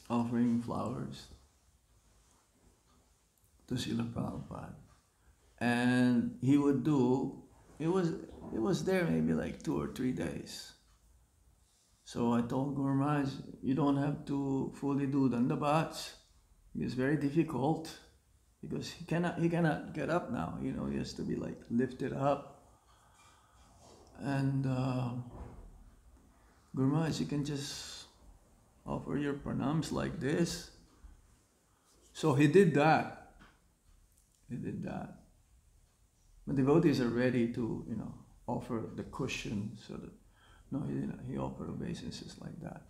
offering flowers to Srila Prabhupada. And he would do, it was there maybe like 2 or 3 days. So I told Guru Maharaj, you don't have to fully do Dandabats. It's very difficult because he cannot get up now. You know, he has to be like lifted up. And Guru Maharaj, you can just offer your pranams like this. So he did that. He did that. The devotees are ready to, you know, offer the cushion so that, no, he didn't. He offered obeisances like that.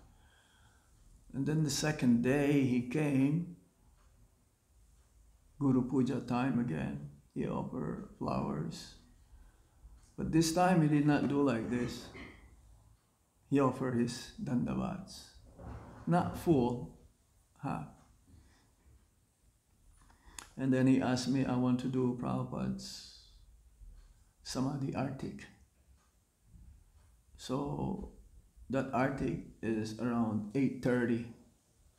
And then the second day he came, Guru Puja time again. He offered flowers. But this time he did not do like this. He offered his dandavats. Not full, half. And then he asked me, I want to do Prabhupada's Samadhi Artik. So that Artik is around 8:30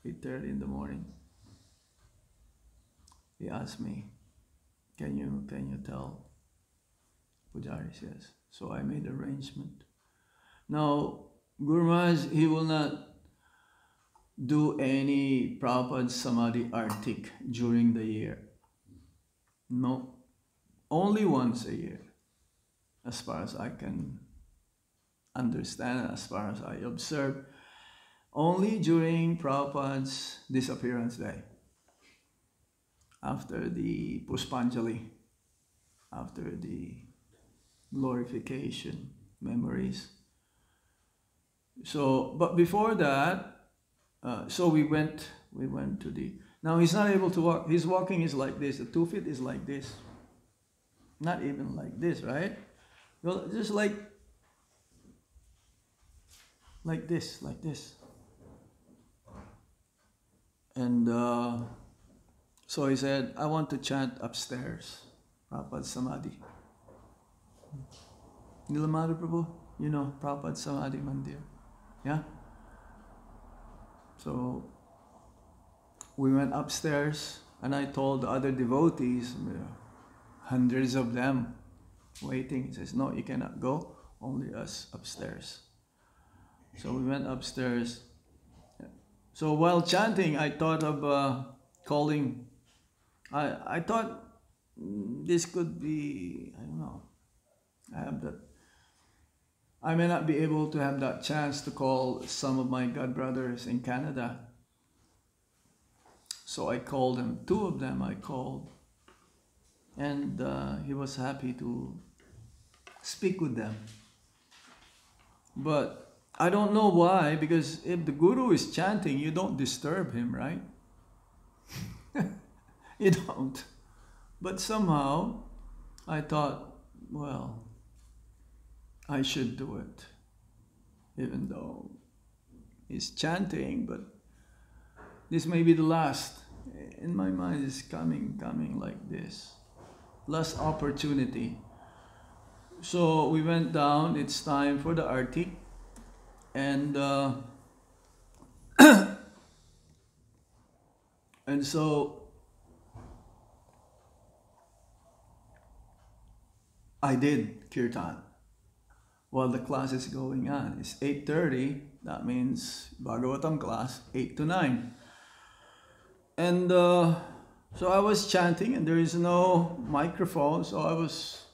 in the morning. He asked me, can you tell Pujaris? Yes. So I made arrangement. Now, Guru Maharaj, he will not do any Prabhupada Samadhi Artik during the year. No. Only once a year, as far as I can understand, as far as I observe. Only during Prabhupada's disappearance day. After the Puspanjali, after the glorification memories. So, but before that, so we went to the, now he's not able to walk. His walking is like this. The 2 feet is like this. Not even like this, right? Well, just like this. And so he said, I want to chant upstairs, Prabhupada Samadhi. Nilamada Prabhu, you know Prabhupada Samadhi Mandir, yeah? So we went upstairs and I told the other devotees, hundreds of them waiting. He says, no, you cannot go, only us upstairs. So we went upstairs. So while chanting, I thought of calling. I thought this could be, I don't know, I may not be able to have that chance to call some of my godbrothers in Canada. So I called them, 2 of them I called. And he was happy to speak with them. But I don't know why, because if the Guru is chanting, you don't disturb him, right? You don't. But somehow, I thought, well, I should do it. Even though he's chanting, but this may be the last. In my mind, it's coming like this. Last opportunity. So we went down, it's time for the Artik. And and so I did kirtan while the class is going on. It's 8:30, that means Bhagavatam class, 8 to 9. And so I was chanting and there is no microphone, so I was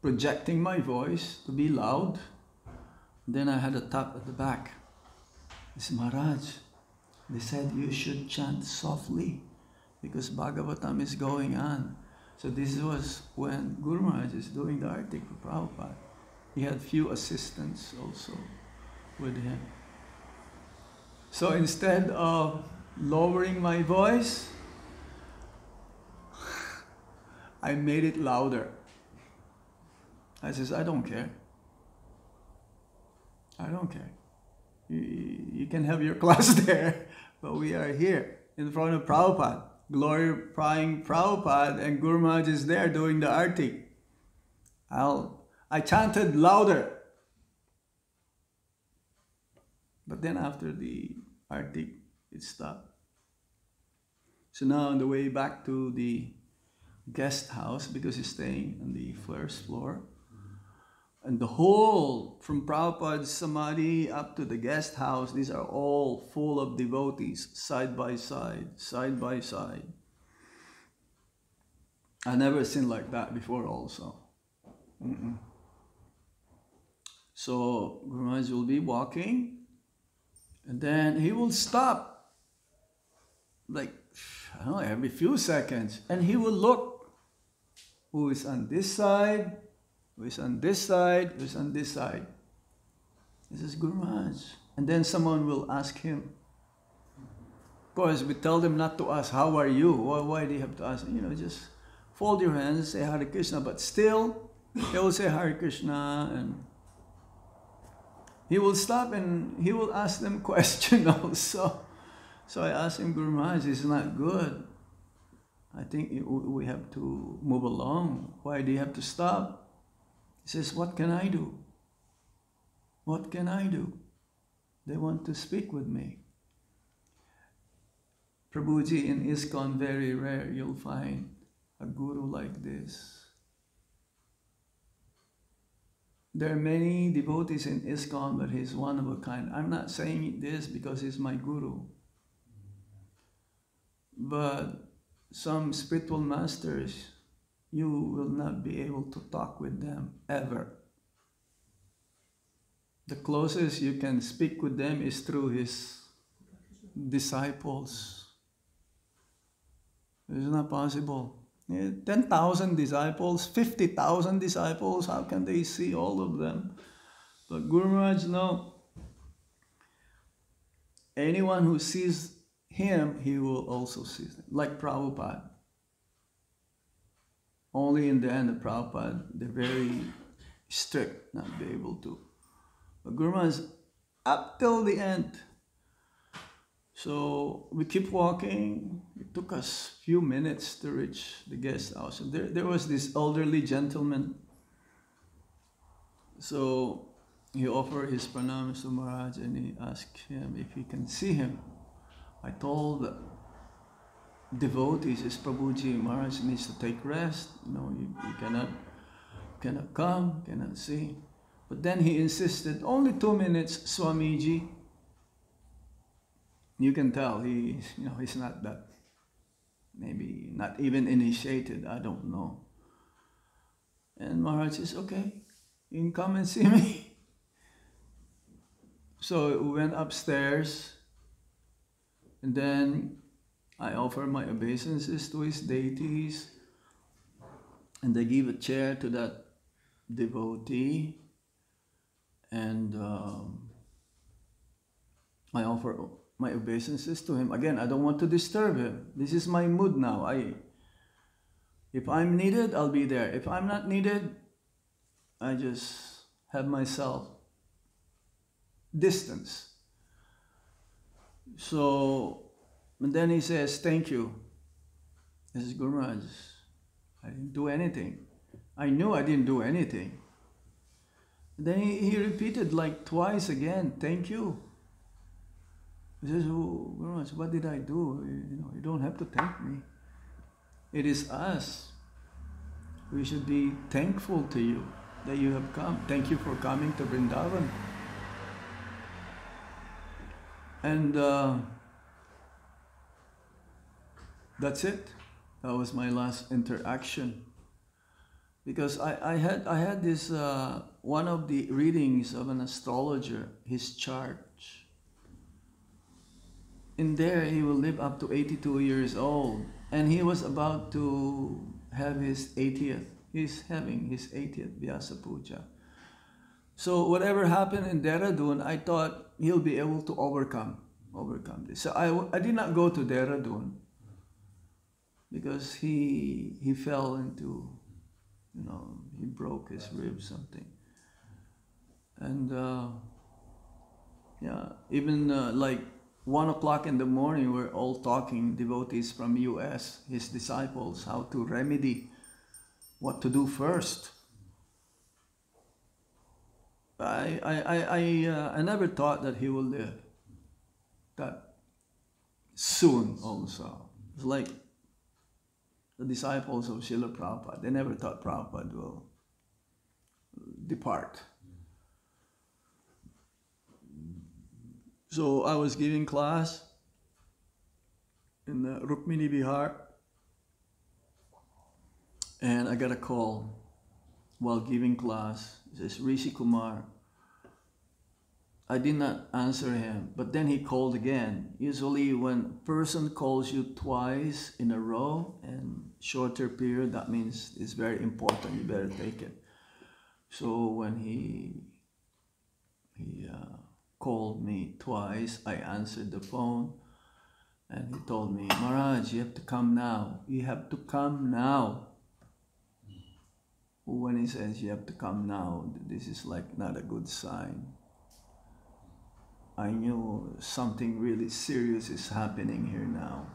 projecting my voice to be loud. Then I had a tap at the back. I said, Maharaj, they said you should chant softly because Bhagavatam is going on. So this was when Guru Maharaj is doing the Artik for Prabhupada. He had few assistants also with him. So instead of lowering my voice, I made it louder. I says, I don't care. I don't care. You can have your class there, but we are here in front of Prabhupada, glorifying Prabhupada, and Guru Maharaj is there doing the arti. I chanted louder. But then after the arti, it stopped. So now on the way back to the guest house, because he's staying on the first floor, and the whole, from Prabhupada's Samadhi up to the guest house, these are all full of devotees, side by side, side by side. I've never seen like that before also. So Guru Maharaj will be walking, and then he will stop, like, I don't know, every few seconds, and he will look who is on this side, who is on this side, who is on this side. This is Guru Maharaj. And then someone will ask him. Of course, we tell them not to ask, how are you? Why do you have to ask? Just fold your hands and say Hare Krishna. But still, they will say Hare Krishna, and he will stop and he will ask them questions also. So I asked him, Guru Maharaj, it's not good. I think we have to move along. Why do you have to stop? He says, what can I do? What can I do? They want to speak with me. Prabhuji, in ISKCON, very rare you'll find a guru like this. There are many devotees in ISKCON, but he's one of a kind. I'm not saying this because he's my guru. But some spiritual masters, you will not be able to talk with them ever. The closest you can speak with them is through his disciples. It's not possible. 10,000 disciples, 50,000 disciples, how can they see all of them? But Guru Maharaj, no. Anyone who sees him, he will also see them. Like Prabhupada. Only in the end of Prabhupada, they're very strict, not be able to. But Guru Maharaj, up till the end. So we keep walking. It took us a few minutes to reach the guest house. And there was this elderly gentleman. So he offered his pranams to Maharaj and he asked him if he can see him. I told the devotees, says, Prabhuji, Maharaj needs to take rest. You cannot come, cannot see. But then he insisted, only 2 minutes, Swamiji. You can tell he's not that, maybe not even initiated, I don't know. And Maharaj says, okay, you can come and see me. So we went upstairs, and then I offer my obeisances to his deities, and I give a chair to that devotee, and I offer my obeisances to him. Again, I don't want to disturb him. This is my mood now. If I'm needed, I'll be there. If I'm not needed, I just have myself distance. So, and then he says, thank you. This is Guru Maharaj. I didn't do anything. I knew I didn't do anything. Then he repeated like twice again, thank you. He says, oh, Guru Maharaj, what did I do? You don't have to thank me. It is us. We should be thankful to you that you have come. Thank you for coming to Vrindavan. And that's it. That was my last interaction. Because I had this, one of the readings of an astrologer, his chart. In there, he will live up to 82 years old. And he was about to have his 80th. He's having his 80th Vyasa Puja. So whatever happened in Dehradun, I thought he'll be able to overcome this. So I did not go to Dehradun. because he fell into, he broke his ribs something. And even like 1 o'clock in the morning, we're all talking, devotees from US, his disciples, how to remedy, what to do first. I never thought that he will live that soon also. It's like the disciples of Srila Prabhupada, they never thought Prabhupada will depart. So I was giving class in the Rukmini Vihar, and I got a call while giving class. It says, Rishi Kumar. I did not answer him, but then he called again. Usually when a person calls you twice in a row and shorter period, that means it's very important, you better take it. So when he called me twice, I answered the phone, and he told me, Maharaj, you have to come now. You have to come now. When he says you have to come now, this is like not a good sign. I knew something really serious is happening here now.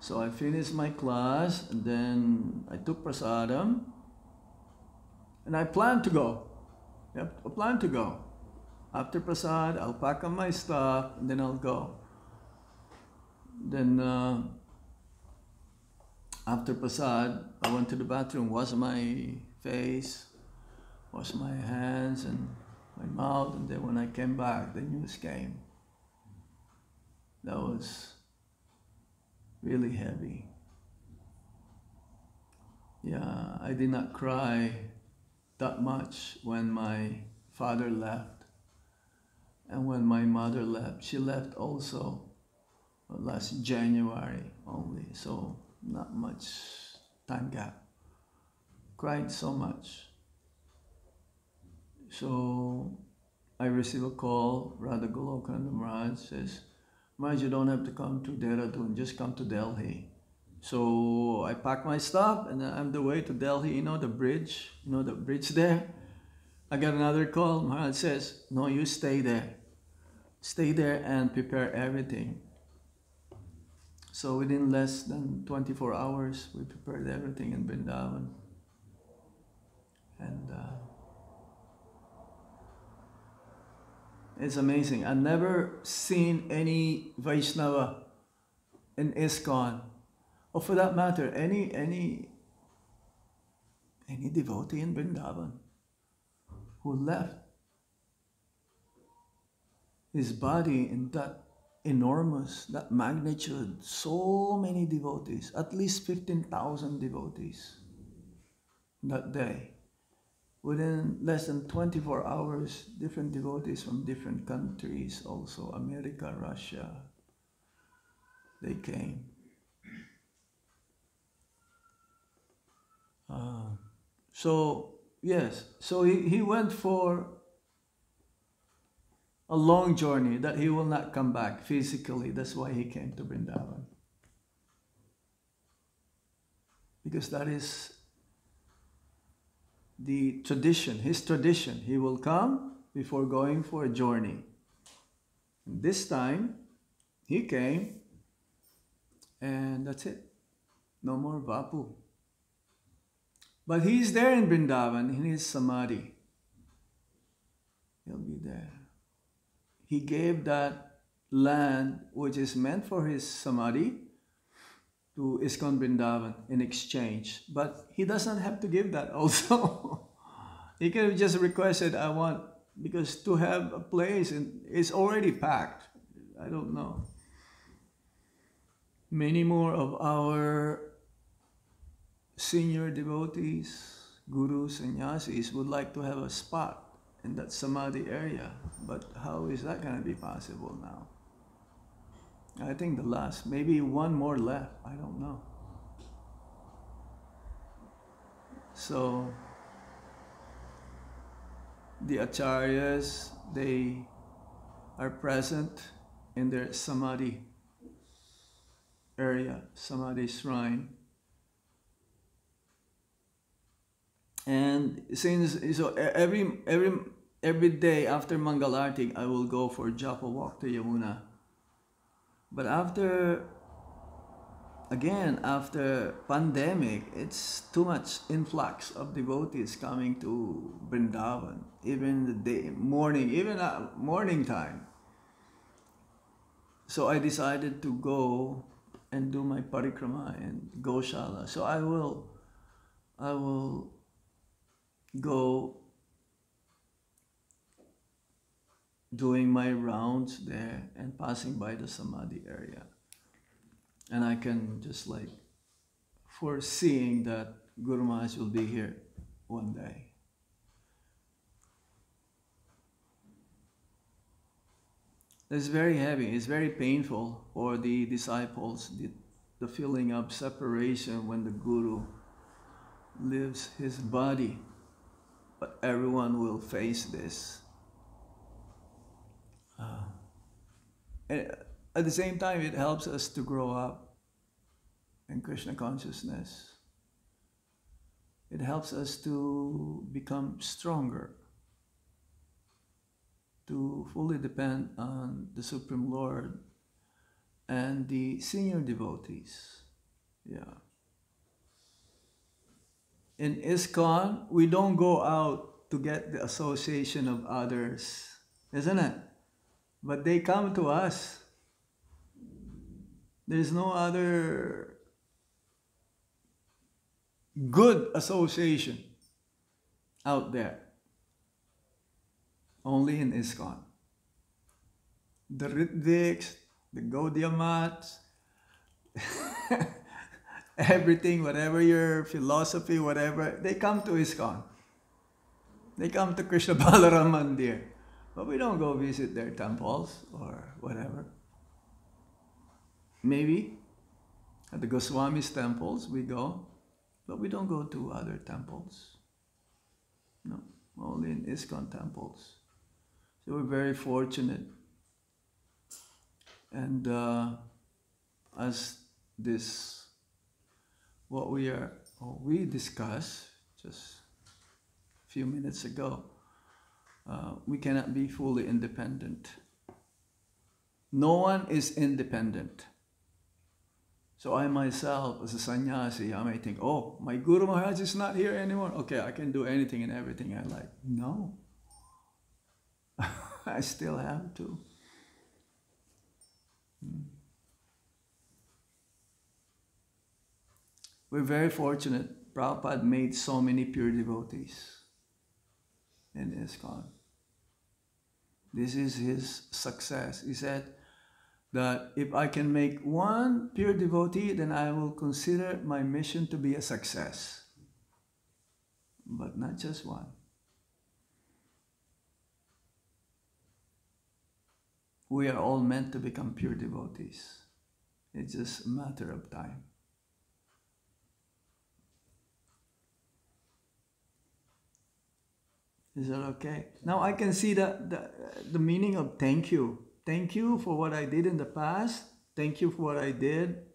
So I finished my class, and then I took prasadam, and I planned to go. Yep, I planned to go. After prasad, I'll pack up my stuff, and then I'll go. Then after prasad, I went to the bathroom, washed my face, washed my hands and my mouth, and then when I came back, the news came. That was really heavy. Yeah, I did not cry that much when my father left. And when my mother left, she left also last January only, so not much time gap. Cried so much. So I received a call, Radha Golokanda Maharaj says, Maharaj, you don't have to come to Dehradun, just come to Delhi. So I packed my stuff and I'm on the way to Delhi. You know the bridge there? I got another call. Maharaj says, no, you stay there. Stay there and prepare everything. So within less than 24 hours, we prepared everything in Vrindavan. And it's amazing. I've never seen any Vaishnava in ISKCON, or for that matter, any devotee in Vrindavan who left his body in that enormous, that magnitude, so many devotees, at least 15,000 devotees that day. Within less than 24 hours, different devotees from different countries, also America, Russia, they came. So he went for a long journey that he will not come back physically. That's why he came to Vrindavan. Because that is the tradition, his tradition. He will come before going for a journey. This time, he came, and that's it. No more Vapu. But he's there in Vrindavan, in his samadhi. He'll be there. He gave that land, which is meant for his samadhi, to ISKCON Vrindavan in exchange. But he doesn't have to give that also. He could have just requested, I want, because to have a place, it's already packed. I don't know. Many more of our senior devotees, gurus, sannyasis would like to have a spot in that samadhi area. But how is that going to be possible now? I think the last, maybe one more left, I don't know. So, the acharyas, they are present in their samadhi. area, Samadhi Shrine. And since so every day after Mangalarti, I will go for japa walk to Yamuna. But after pandemic, it's too much influx of devotees coming to Vrindavan, even the day, morning, even at morning time. So I decided to go and do my parikrama in Goshala. So I will go doing my rounds there and passing by the Samadhi area. And I can just like foreseeing that Guru Maharaj will be here one day. It's very heavy, it's very painful for the disciples, the feeling of separation when the Guru leaves his body. But everyone will face this. And at the same time, it helps us to grow up in Krishna consciousness. It helps us to become stronger, to fully depend on the Supreme Lord and the senior devotees. Yeah. In ISKCON, we don't go out to get the association of others, isn't it? But they come to us. There's no other good association out there. Only in ISKCON. The Ritviks, the Gaudiya Mats, everything, whatever your philosophy, whatever, they come to ISKCON. They come to Krishna Balaram Mandir. But we don't go visit their temples or whatever. Maybe at the Goswami's temples we go, but we don't go to other temples. No, only in ISKCON temples. So we're very fortunate. And as this, what we discussed just a few minutes ago, we cannot be fully independent. No one is independent. So I myself, as a sannyasi, I may think, oh, my Guru Maharaj is not here anymore. Okay, I can do anything and everything I like. No. I still have to. We're very fortunate. Prabhupada made so many pure devotees in ISKCON. This is his success. He said that if I can make one pure devotee, then I will consider my mission to be a success. But not just one. We are all meant to become pure devotees. It's just a matter of time. Is that okay? Now I can see the meaning of thank you. Thank you for what I did in the past. Thank you for what I did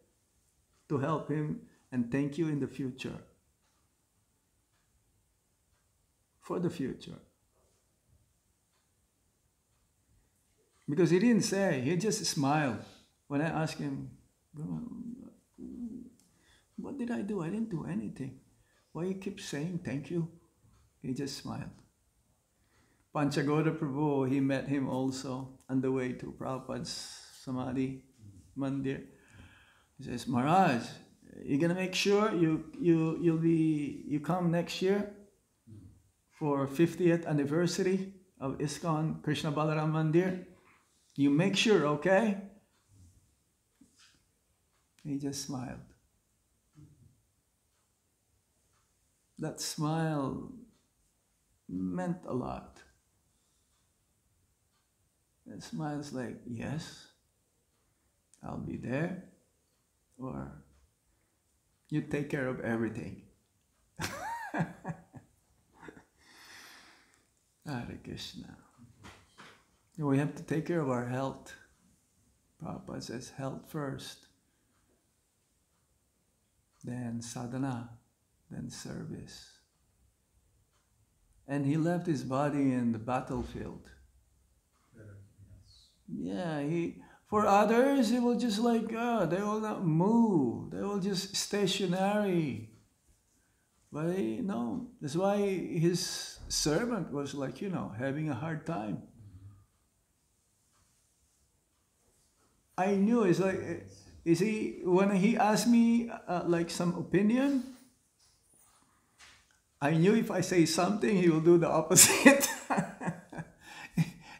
to help him. And thank you in the future. For the future. Because he didn't say, he just smiled. When I asked him, what did I do? I didn't do anything. Why you keep saying thank you? He just smiled. Panchagoda Prabhu, he met him also on the way to Prabhupada's Samadhi Mandir. He says, Maharaj, you're gonna make sure you come next year for 50th anniversary of ISKCON Krishna Balaram Mandir. You make sure, okay? He just smiled. That smile meant a lot. That smile's like, yes, I'll be there, or you take care of everything. Hare Krishna. We have to take care of our health. Prabhupada says health first. then sadhana, then service. And he left his body in the battlefield. Yeah, for others, he will just like, they will not move. They will just stationary. But no, that's why his servant was like, having a hard time. I knew, it's like, when he asked me like some opinion, I knew if I say something, he will do the opposite.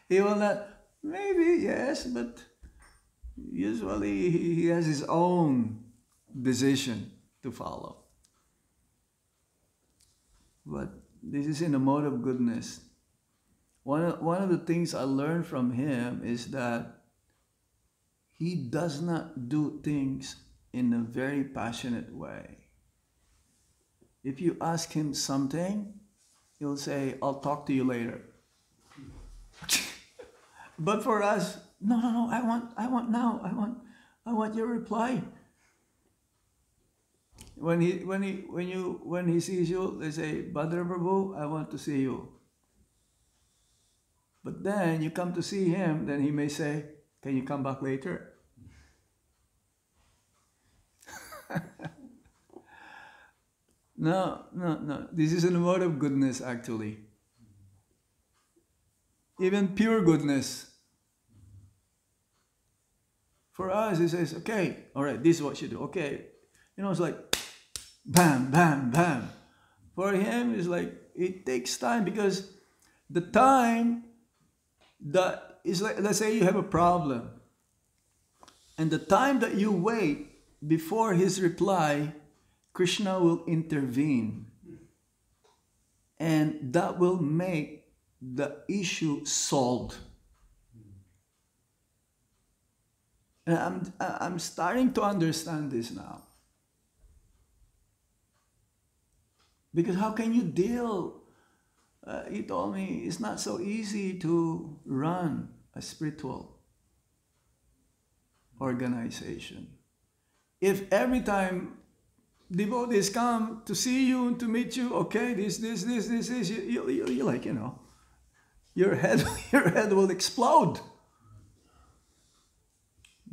He will not, maybe, yes, but usually he has his own decision to follow. But this is in a mode of goodness. One of the things I learned from him is that he does not do things in a very passionate way. If you ask him something, he'll say, I'll talk to you later. But for us, no, I want now. I want your reply. When he sees you, they say, Bhadra Prabhu, I want to see you. But then you come to see him, then he may say, can you come back later? No. This is a mode of goodness, actually. Even pure goodness. For us, he says, okay, all right, this is what you do. Okay. It's like, bam, bam, bam. For him, it's like, it takes time because the time that is like, let's say you have a problem. And the time that you wait before his reply, Krishna will intervene. And that will make the issue solved. And I'm starting to understand this now. Because how can you deal? He told me it's not so easy to run a spiritual organization. If every time devotees come to see you and to meet you, okay, this, you like, your head will explode.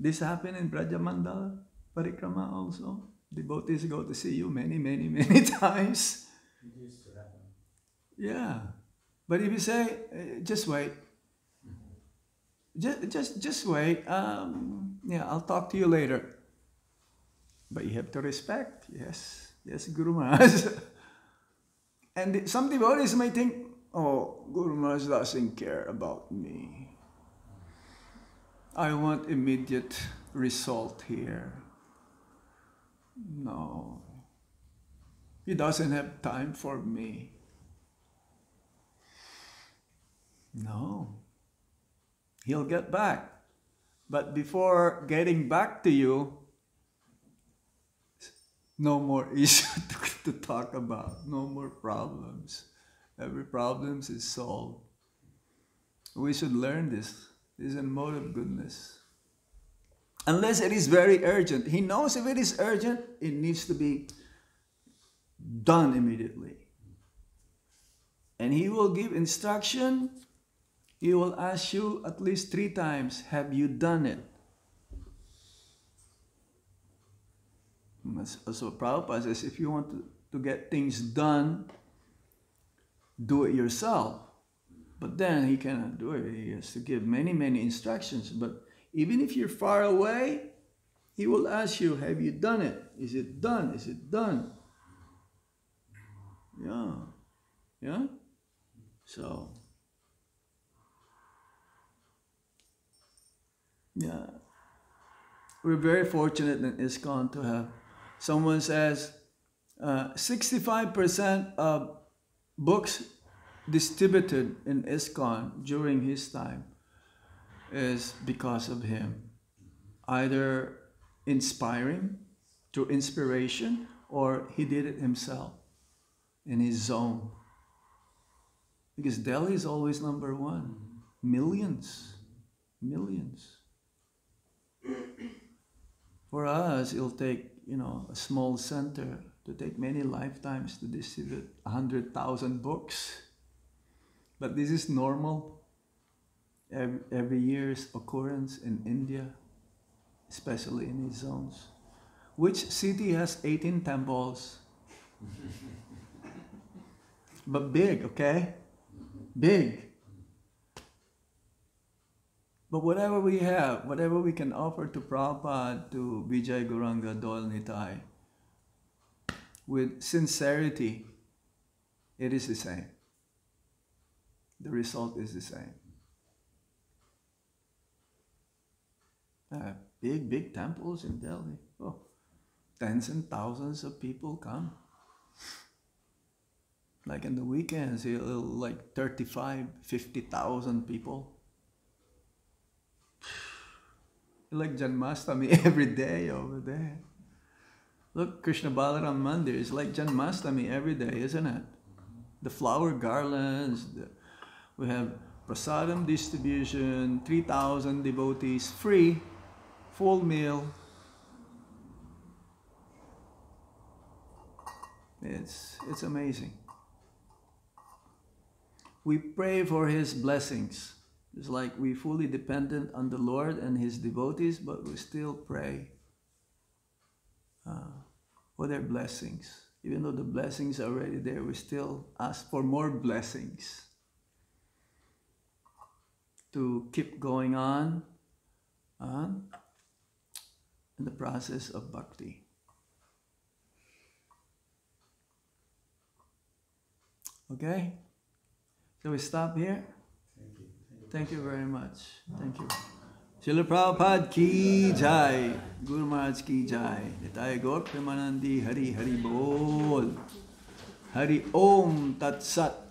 This happened in Brajamandala Parikrama also. Devotees go to see you many times. It used to happen. Yeah. But if you say, just wait. Just wait. I'll talk to you later. But you have to respect. Yes, Guru Maharaj. And some devotees may think, oh, Guru Maharaj doesn't care about me. I want immediate result here. No. He doesn't have time for me. No. He'll get back. But before getting back to you, no more issue to talk about. No more problems. Every problem is solved. We should learn this. This is a mode of goodness. Unless it is very urgent. He knows if it is urgent, it needs to be done immediately. And he will give instruction. He will ask you at least 3 times, have you done it? So Prabhupada says, if you want to get things done, do it yourself. But then he cannot do it. He has to give many instructions. But even if you're far away, he will ask you, have you done it? Is it done? Is it done? Yeah? So, yeah. We're very fortunate in ISKCON to have, someone says, 65% of books distributed in ISKCON during his time is because of him. Either inspiring, through inspiration, or he did it himself in his zone. Because Delhi is always number 1. Millions. For us, it'll take, a small center to take many lifetimes to distribute 100,000 books. But this is normal. Every year's occurrence in India, especially in these zones. Which city has 18 temples? But big, okay? Big. But whatever we have, whatever we can offer to Prabhupada, to Vijay Gauranga Dol Nitai, with sincerity, it is the same. The result is the same. Big temples in Delhi. Oh, tens and thousands of people come. Like in the weekends, like 35, 50,000 people. Like Janmashtami every day over there. Look, Krishna Balaram Mandir is like Janmashtami every day, isn't it? The flower garlands, we have prasadam distribution, 3,000 devotees, free, full meal. It's amazing. We pray for His blessings. It's like we're fully dependent on the Lord and His devotees, but we still pray for their blessings. Even though the blessings are already there, we still ask for more blessings to keep going on in the process of bhakti. Okay? So we stop here? Thank you very much. Thank you. Srila Prabhupada ki jai. Guru Maharaj ki jai. Nitai Gaur Premanandi Hari Hari Bol. Hari Om Tat Sat.